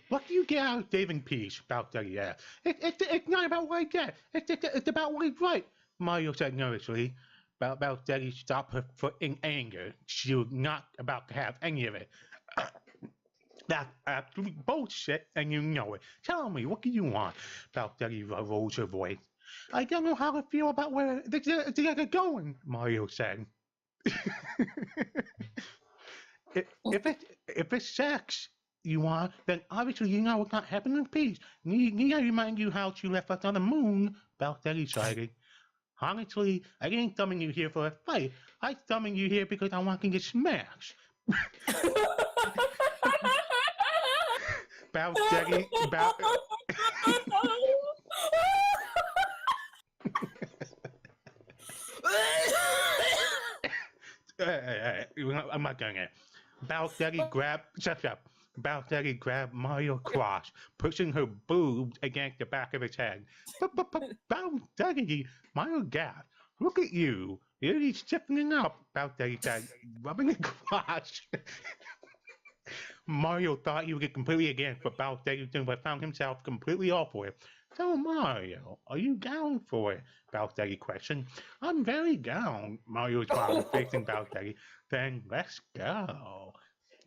What do you get out of saving peace? Balthagi asked. It's not about what I get. It's about what is right, Mario said nervously. Balthagi stopped her foot in anger. She was not about to have any of it. That's absolute bullshit, and you know it. Tell me, what do you want? Balthagi rose her voice. I don't know how to feel about where they're going, Mario said. If it's sex you want, then obviously you know it's not happening in peace. Need I remind you how she left us on the moon? Balthagi decided. Honestly, I ain't summoning you here for a fight. I summoned you here because I want to get smashed. Balthagi, I'm not going it. Balthagi grabbed. Shut up. Balthagi grabbed Mario across, pushing her boobs against the back of his head. But Balthagi, Mario gasped. Look at you. You're really stiffening up, Balthagi said, rubbing across. Mario thought he would get completely against, but Balthagi but found himself completely off for it. So Mario, are you down for it? Balthagi questioned. I'm very down, Mario responded, facing Balthagi. Then let's go.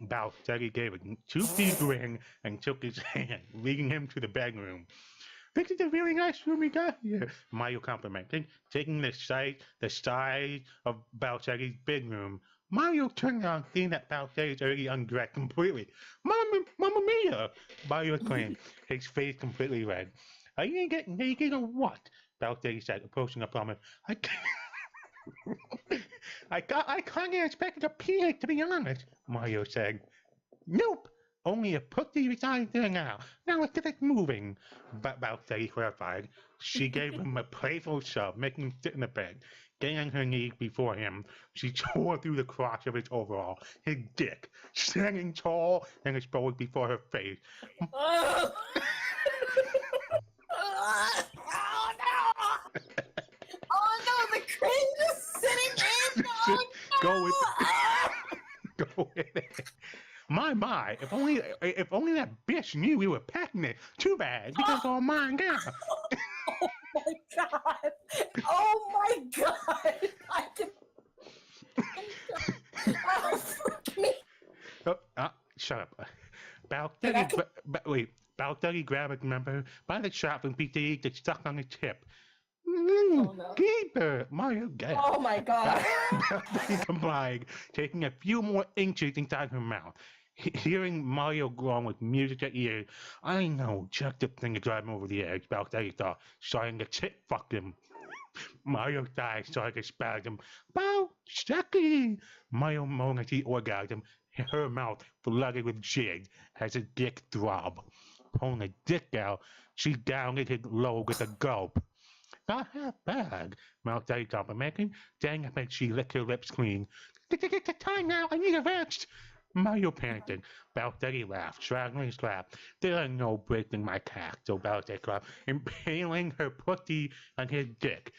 Balthagi gave a toothy grin and took his hand, leading him to the bedroom. This is a really nice room we got here, Mario complimented, taking the size of Balthagi's bedroom. Mario turned around, seeing that Balthagi is already undressed completely. Mamma mia! Mario exclaimed, his face completely red. Are you gonna get naked or what? Balthagi said, approaching the plumber. I kind of expected a pig, to be honest, Mario said. Nope, only a pussy resides there now. Now let's get it moving, Balthagi clarified. She gave him a playful shove, making him sit in the bed. Getting on her knees before him, she tore through the crotch of his overall, his dick, standing tall and exposed before her face. Oh no, the cringe is sitting in. Oh no! Go with it. My, if only that bitch knew we were packing it. Too bad, because it's all mine now. Oh my god! Oh my god! I can. Oh, fuck me. Shut up. Balthagi grabbed a member by the shaft and beat the egg that stuck on his tip. Oh, no. Keeper, Mario gasped. Oh my god. Balthagi complied, taking a few more inches inside her mouth. Hearing Mario groan with music at ear, I know, just the thing to drive him over the edge, Balthagi thought, starting to tit fuck him. Mario's thighs started to spasm. Balthagi! Mario moaned as he orgasmed, her mouth flooded with jizz as his dick throbbed. Pulling the dick out, she downed his lobe with a gulp. Not half bad, Balthagi complimented. Dang, I bet she licked her lips clean. It's time now, I need a rest. Mario panicked. Balthagi laughed, straddling his lap. There are no breaks in my cock, so Balthagi laughed, impaling her pussy on his dick.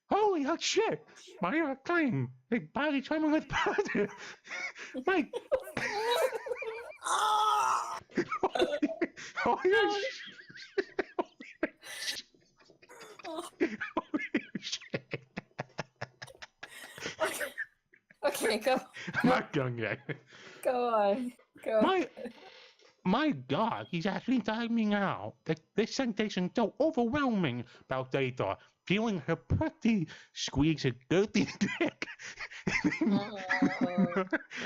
Holy hot shit! Mario exclaimed, his body trembling with pleasure. My... Holy shit! Okay, go. I'm not done yet. Go on. Go. My God, he's actually inside me now. This sensation is so overwhelming, Balthagi thought, feeling her pretty squeeze her girthy dick. Oh.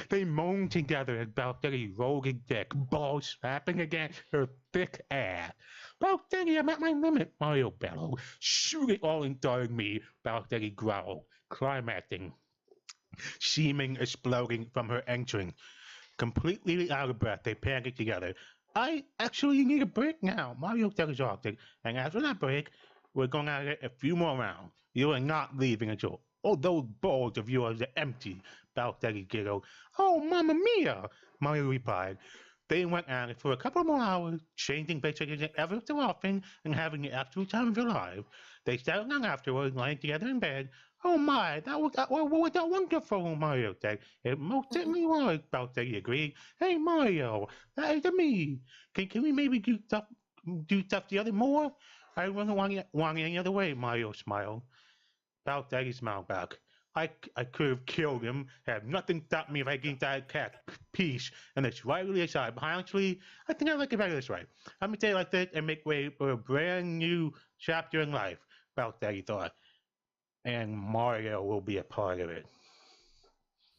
They moan together about Daddy rolling dick, balls slapping against her thick ass. About Daddy, I'm at my limit, Mario bellowed. Shoot it all inside me, about Daddy growled, climaxing, seeming exploding from her entering. Completely out of breath, they panic together. I actually need a break now, Mario tells Arctic, and after that break, we're going to get a few more rounds. You are not leaving until all those balls of yours are empty, Baltegi giggled. Oh, Mamma Mia, Mario replied. They went at it for a couple more hours, changing pictures ever so often and having the absolute time of their lives. They settled down afterwards, lying together in bed. Oh my, was that wonderful, Mario said. It most certainly was, Baltegi agreed. Hey Mario, that is me. Can we maybe do stuff the other more? I wouldn't want it any other way, Mario smiled. Baltegi smiled back. I could have killed him, had nothing stopped me if I gave that cat peace, and it's rightly aside. But honestly, I think I like it better this way. I'm gonna say it like this and make way for a brand new chapter in life, Baltegi thought. And Mario will be a part of it.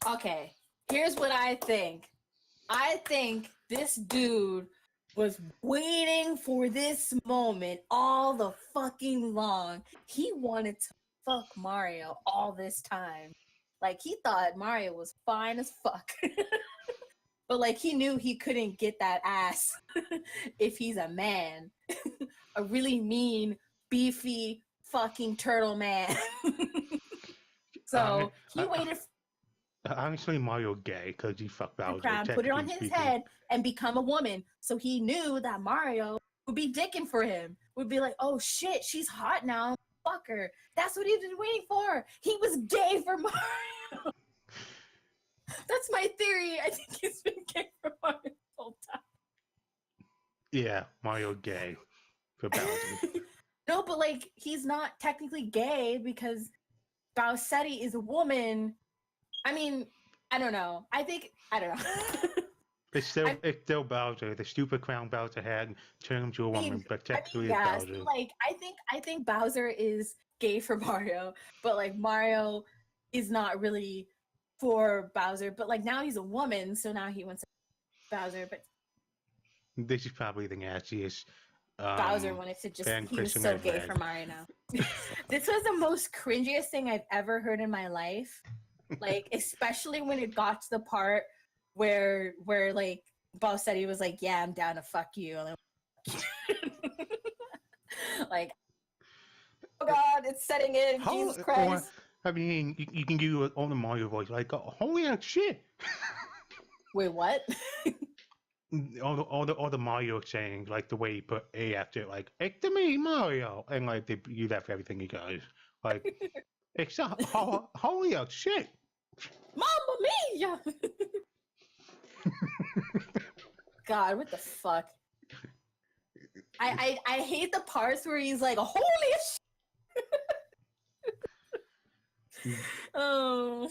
Okay, here's what I think. I think this dude was waiting for this moment all the fucking long. He wanted to fuck Mario all this time. Like, he thought Mario was fine as fuck. But, like, he knew he couldn't get that ass if he's a man. A really mean, beefy, fucking turtle man. So, he waited Honestly, Mario gay because he fucked Bowser. crown, put it on his head, and become a woman. So he knew that Mario would be dicking for him. Would be like, oh shit, she's hot now. Fuck her. That's what he's been waiting for. He was gay for Mario. That's my theory. I think he's been gay for Mario the whole time. Yeah, Mario gay for Bowser. No, but like, he's not technically gay because Bowsetti is a woman. I mean, I don't know. I don't know. It's still Bowser. The stupid crown Bowser had turned him to a woman, but technically it's Bowser. So like, I think Bowser is gay for Mario, but like Mario is not really for Bowser. But like now he's a woman, so now he wants Bowser. But this is probably the nastiest. Bowser wanted to just, he was so gay for Mario now. This was the most cringiest thing I've ever heard in my life. Like, especially when it got to the part where like Bowsetti was like, yeah, I'm down to fuck you. Like, oh god, it's setting in. Jesus Christ. I mean, you can do it on the Mario voice, like, oh, holy shit. Wait, what? all the Mario saying, like the way he put A after it, like, it's me, Mario, and like they use that for everything he does. Like, it's holy shit. Mamma mia! God, what the fuck? I hate the parts where he's like, holy shit! Oh,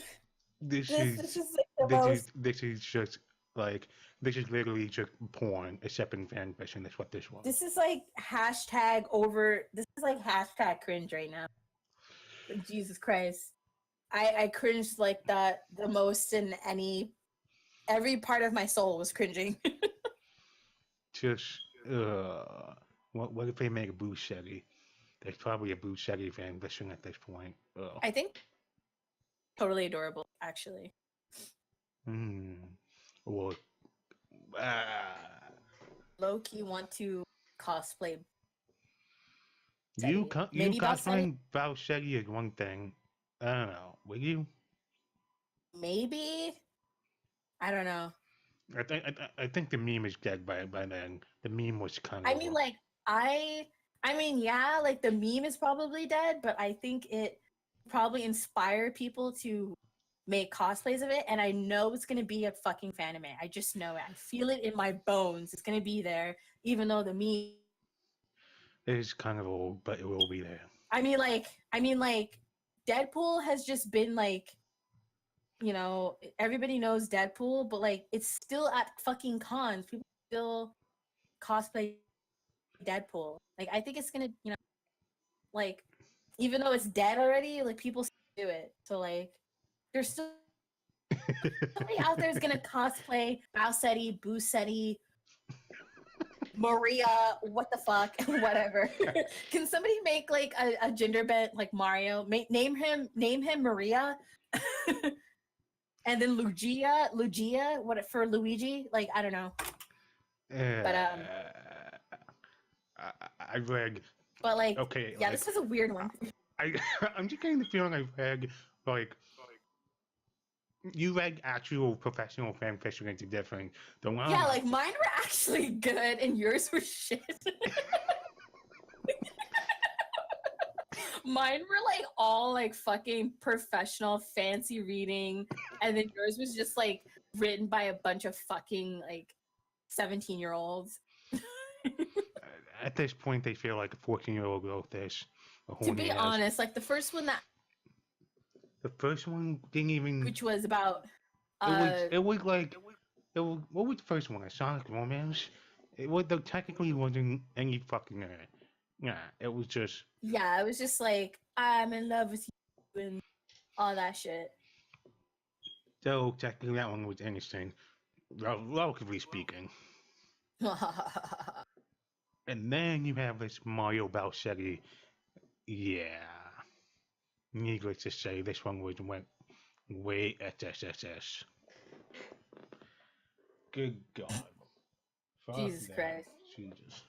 this is just like this is just like, this is literally just porn, except in fan fiction. That's what this was. This is like hashtag cringe right now. Jesus Christ. I cringed like that the most in every part of my soul was cringing. Just, what if they make a Boosetti? There's probably a Boosetti fan fiction at this point. I think totally adorable, actually. Or, low-key want to cosplay. You cosplaying Bowsetti is one thing. I don't know. Will you? Maybe. I don't know. I think the meme is dead by then. The meme was kind of. I mean, like yeah, like the meme is probably dead, but I think it probably inspired people to make cosplays of it, and I know it's gonna be a fucking fan anime. I just know it. I feel it in my bones. It's gonna be there, even though the meme. It is kind of old, but it will be there. I mean, like. Deadpool has just been like, you know, everybody knows Deadpool, but like it's still at fucking cons. People still cosplay Deadpool. Like, I think it's gonna, you know, like even though it's dead already, like people still do it. So like, there's still somebody out there is gonna cosplay Bowsetti, Boosetti, Maria, what the fuck, whatever. Can somebody make like a gender bent like Mario? Name him Maria, and then Lugia, what for Luigi? Like I don't know, but I read. but like Okay, yeah, like, this was a weird one. I'm just getting the feeling I read like you read actual professional fan fiction into different. The one Yeah, like mine were actually good and yours were shit. Mine were like all like fucking professional fancy reading, and then yours was just like written by a bunch of fucking like 17-year-olds. at this point they feel like a 14-year-old wrote this. To be honest, like the first one the first one didn't even. which was about It was like what was the first one? A Sonic Romance. It was there technically wasn't any fucking yeah. It was just yeah, it was just like I'm in love with you and all that shit. so technically that one was interesting, relatively speaking. And then you have this Mario Bowsetti. Yeah. Needless to say, this one went way SSSS. Good God. Jesus Christ. Jesus.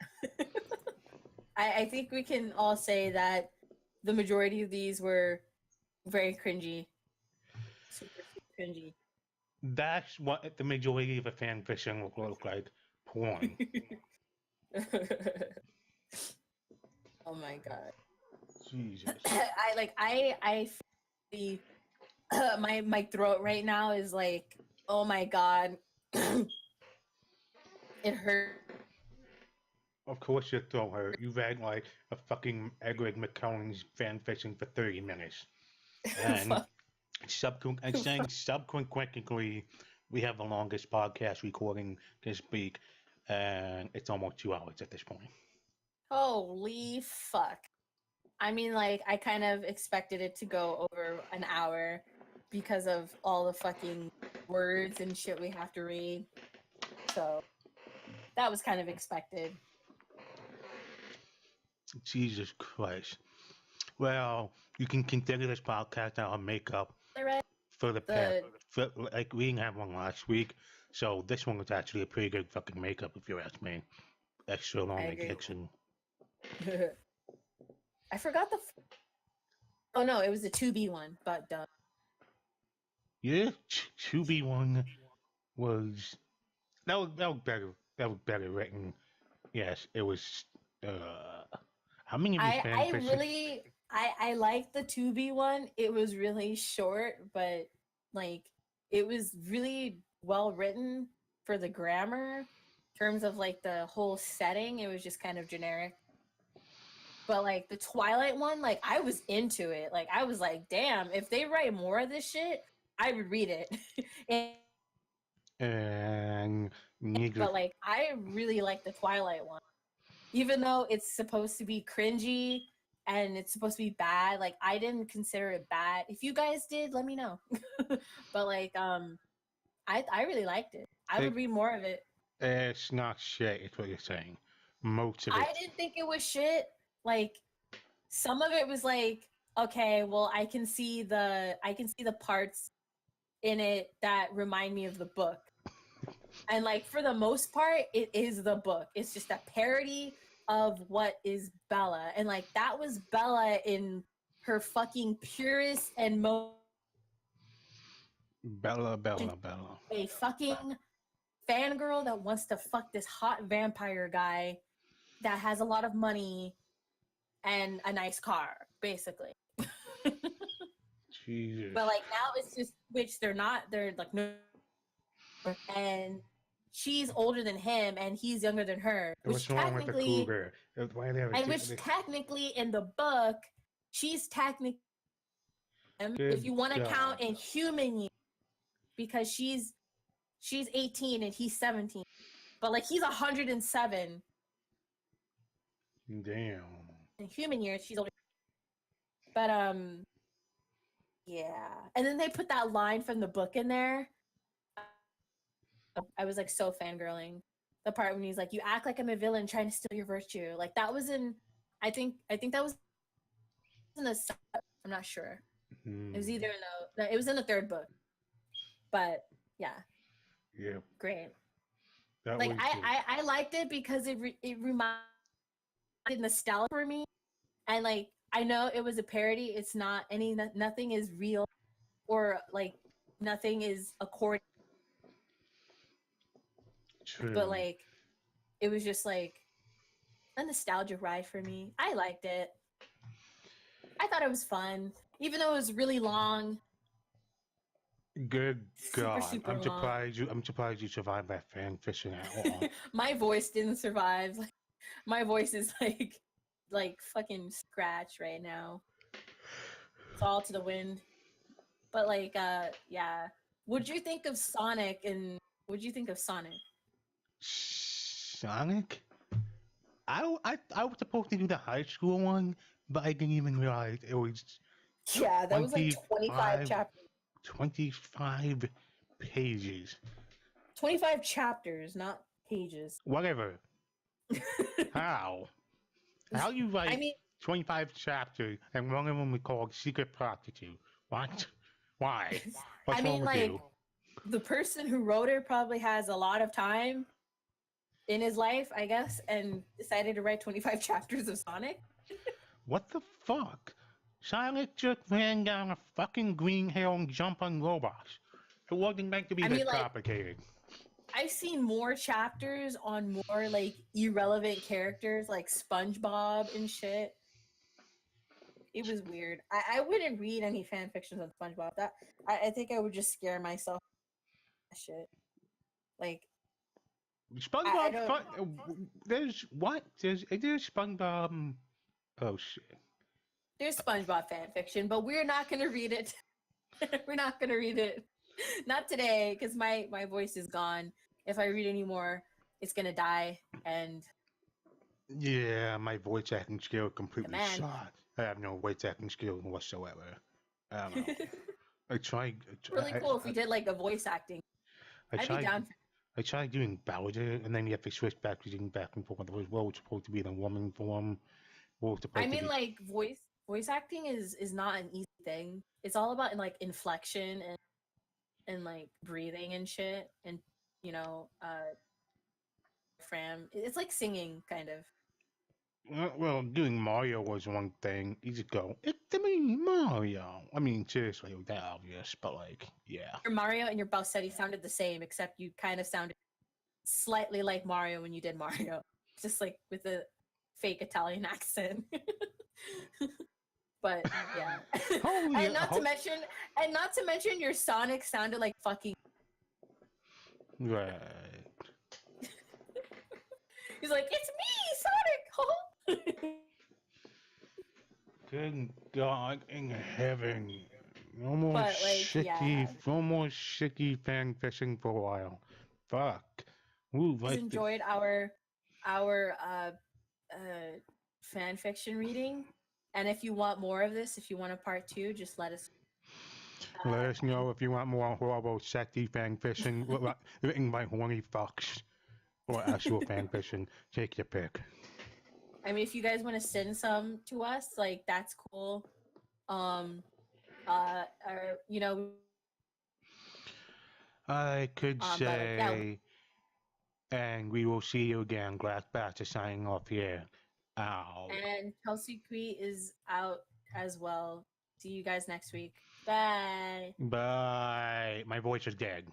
I think we can all say that the majority of these were very cringy. Super cringy. That's what the majority of a fan fiction will look like. Porn. Oh my god. Jesus. I feel my throat right now is like, oh my god. It hurt. Of course your throat hurt. You read like a fucking Edward McCullen's fan fiction for 30 minutes. And subsequently, we have the longest podcast recording this week, and it's almost 2 hours at this point. Holy fuck. I mean, like, I kind of expected it to go over an hour because of all the fucking words and shit we have to read. So, that was kind of expected. Jesus Christ. Well, you can consider this podcast our makeup for the past. Like, we didn't have one last week, so this one was actually a pretty good fucking makeup, if you ask me. Extra long addiction. I forgot the. Oh no, it was the 2B one, but duh. Yeah, 2B one was that was better. That was better written. Yes, it was. How many of these fan fiction? I liked the 2B one. It was really short, but like it was really well written for the grammar. In terms of like the whole setting, it was just kind of generic. But like the Twilight one, like I was into it. Like I was like, damn, if they write more of this shit, I would read it. But like I really like the Twilight one. Even though it's supposed to be cringy and it's supposed to be bad, like I didn't consider it bad. If you guys did, let me know. But like I really liked it. I would read more of it. It's not shit, is what you're saying. Most of it. I didn't think it was shit. Like some of it was like, okay, well I can see the parts in it that remind me of the book. And like for the most part, it is the book. It's just a parody of what is Bella. And like that was Bella in her fucking purest and most Bella. A fucking fangirl that wants to fuck this hot vampire guy that has a lot of money and a nice car, basically. Jesus. But like now it's just, which they're like no, and she's older than him and he's younger than her. What's wrong with the cougar? Why they have technically in the book, she's technically if you want to count in human years, because she's 18 and he's 17. But like he's 107. Damn. In human years, she's older. But yeah. And then they put that line from the book in there. I was like so fangirling. The part when he's like, "You act like I'm a villain trying to steal your virtue." Like that was in, I think that was in the. I'm not sure. It was either in it was in the third book. But yeah. Yeah. Great. That like was I liked it because it reminded nostalgia for me, and like I know it was a parody. It's not nothing is real, or like nothing is according. true. But like it was just like a nostalgia ride for me. I liked it. I thought it was fun, even though it was really long. Good God, Super I'm long. surprised you survived that fan fishing at all. My voice didn't survive. Like, my voice is like fucking scratch right now. It's all to the wind. But like, yeah. What'd you think of Sonic? And what'd you think of Sonic? Sonic? I was supposed to do the high school one, but I didn't even realize it was Yeah, that was like 25 chapters. 25 pages. 25 chapters, not pages. Whatever. How? How you write I mean, 25 chapters and one of them we called Secret Prostitute? What? Why? What's I wrong mean, with like, you? the person who wrote it probably has a lot of time in his life, I guess, and decided to write 25 chapters of Sonic. What the fuck? Sonic just ran down a fucking green hill and jumped on robots. It wasn't meant to be this complicated. I've seen more chapters on more like irrelevant characters like SpongeBob and shit. It was weird. I wouldn't read any fan fictions on SpongeBob. That I think I would just scare myself. Shit. Like SpongeBob. There's what? There's SpongeBob. Oh shit. There's SpongeBob fan fiction, but we're not gonna read it. We're not gonna read it. Not today, because my voice is gone. If I read any more, it's gonna die. And yeah, my voice acting skill completely sucks. I have no voice acting skill whatsoever. I don't know. I tried. Really cool if we did like a voice acting. I'd be down for. I tried doing Bowser, and then you have to switch back between back and forth. What was supposed to be the woman form? I mean, like voice acting is not an easy thing. It's all about like inflection and like breathing and shit, and you know, it's like singing kind of. Well, doing Mario was one thing. You just go, it's me, Mario. I mean, seriously, it was that obvious, but like, yeah. Your Mario and your Bowsetti sounded the same, except you kind of sounded slightly like Mario when you did Mario, just like with a fake Italian accent. But yeah, and not to mention your Sonic sounded like fucking. Right. He's like, it's me, Sonic. Good God in heaven! No more But, like, shitty, no more shitty fan fishing for a while. Fuck. Ooh, Please enjoyed our fan fiction reading, and if you want more of this, if you want a part 2, just let us. Let us know if you want more horrible, sexy fan fishing written by horny fucks or actual fan fishing. Take your pick. I mean, if you guys want to send some to us, like that's cool. Or you know. I could say, and we will see you again. Glass Bats is signing off here. Ow. And Kelsey Cree is out as well. See you guys next week. Bye. Bye. My voice is dead.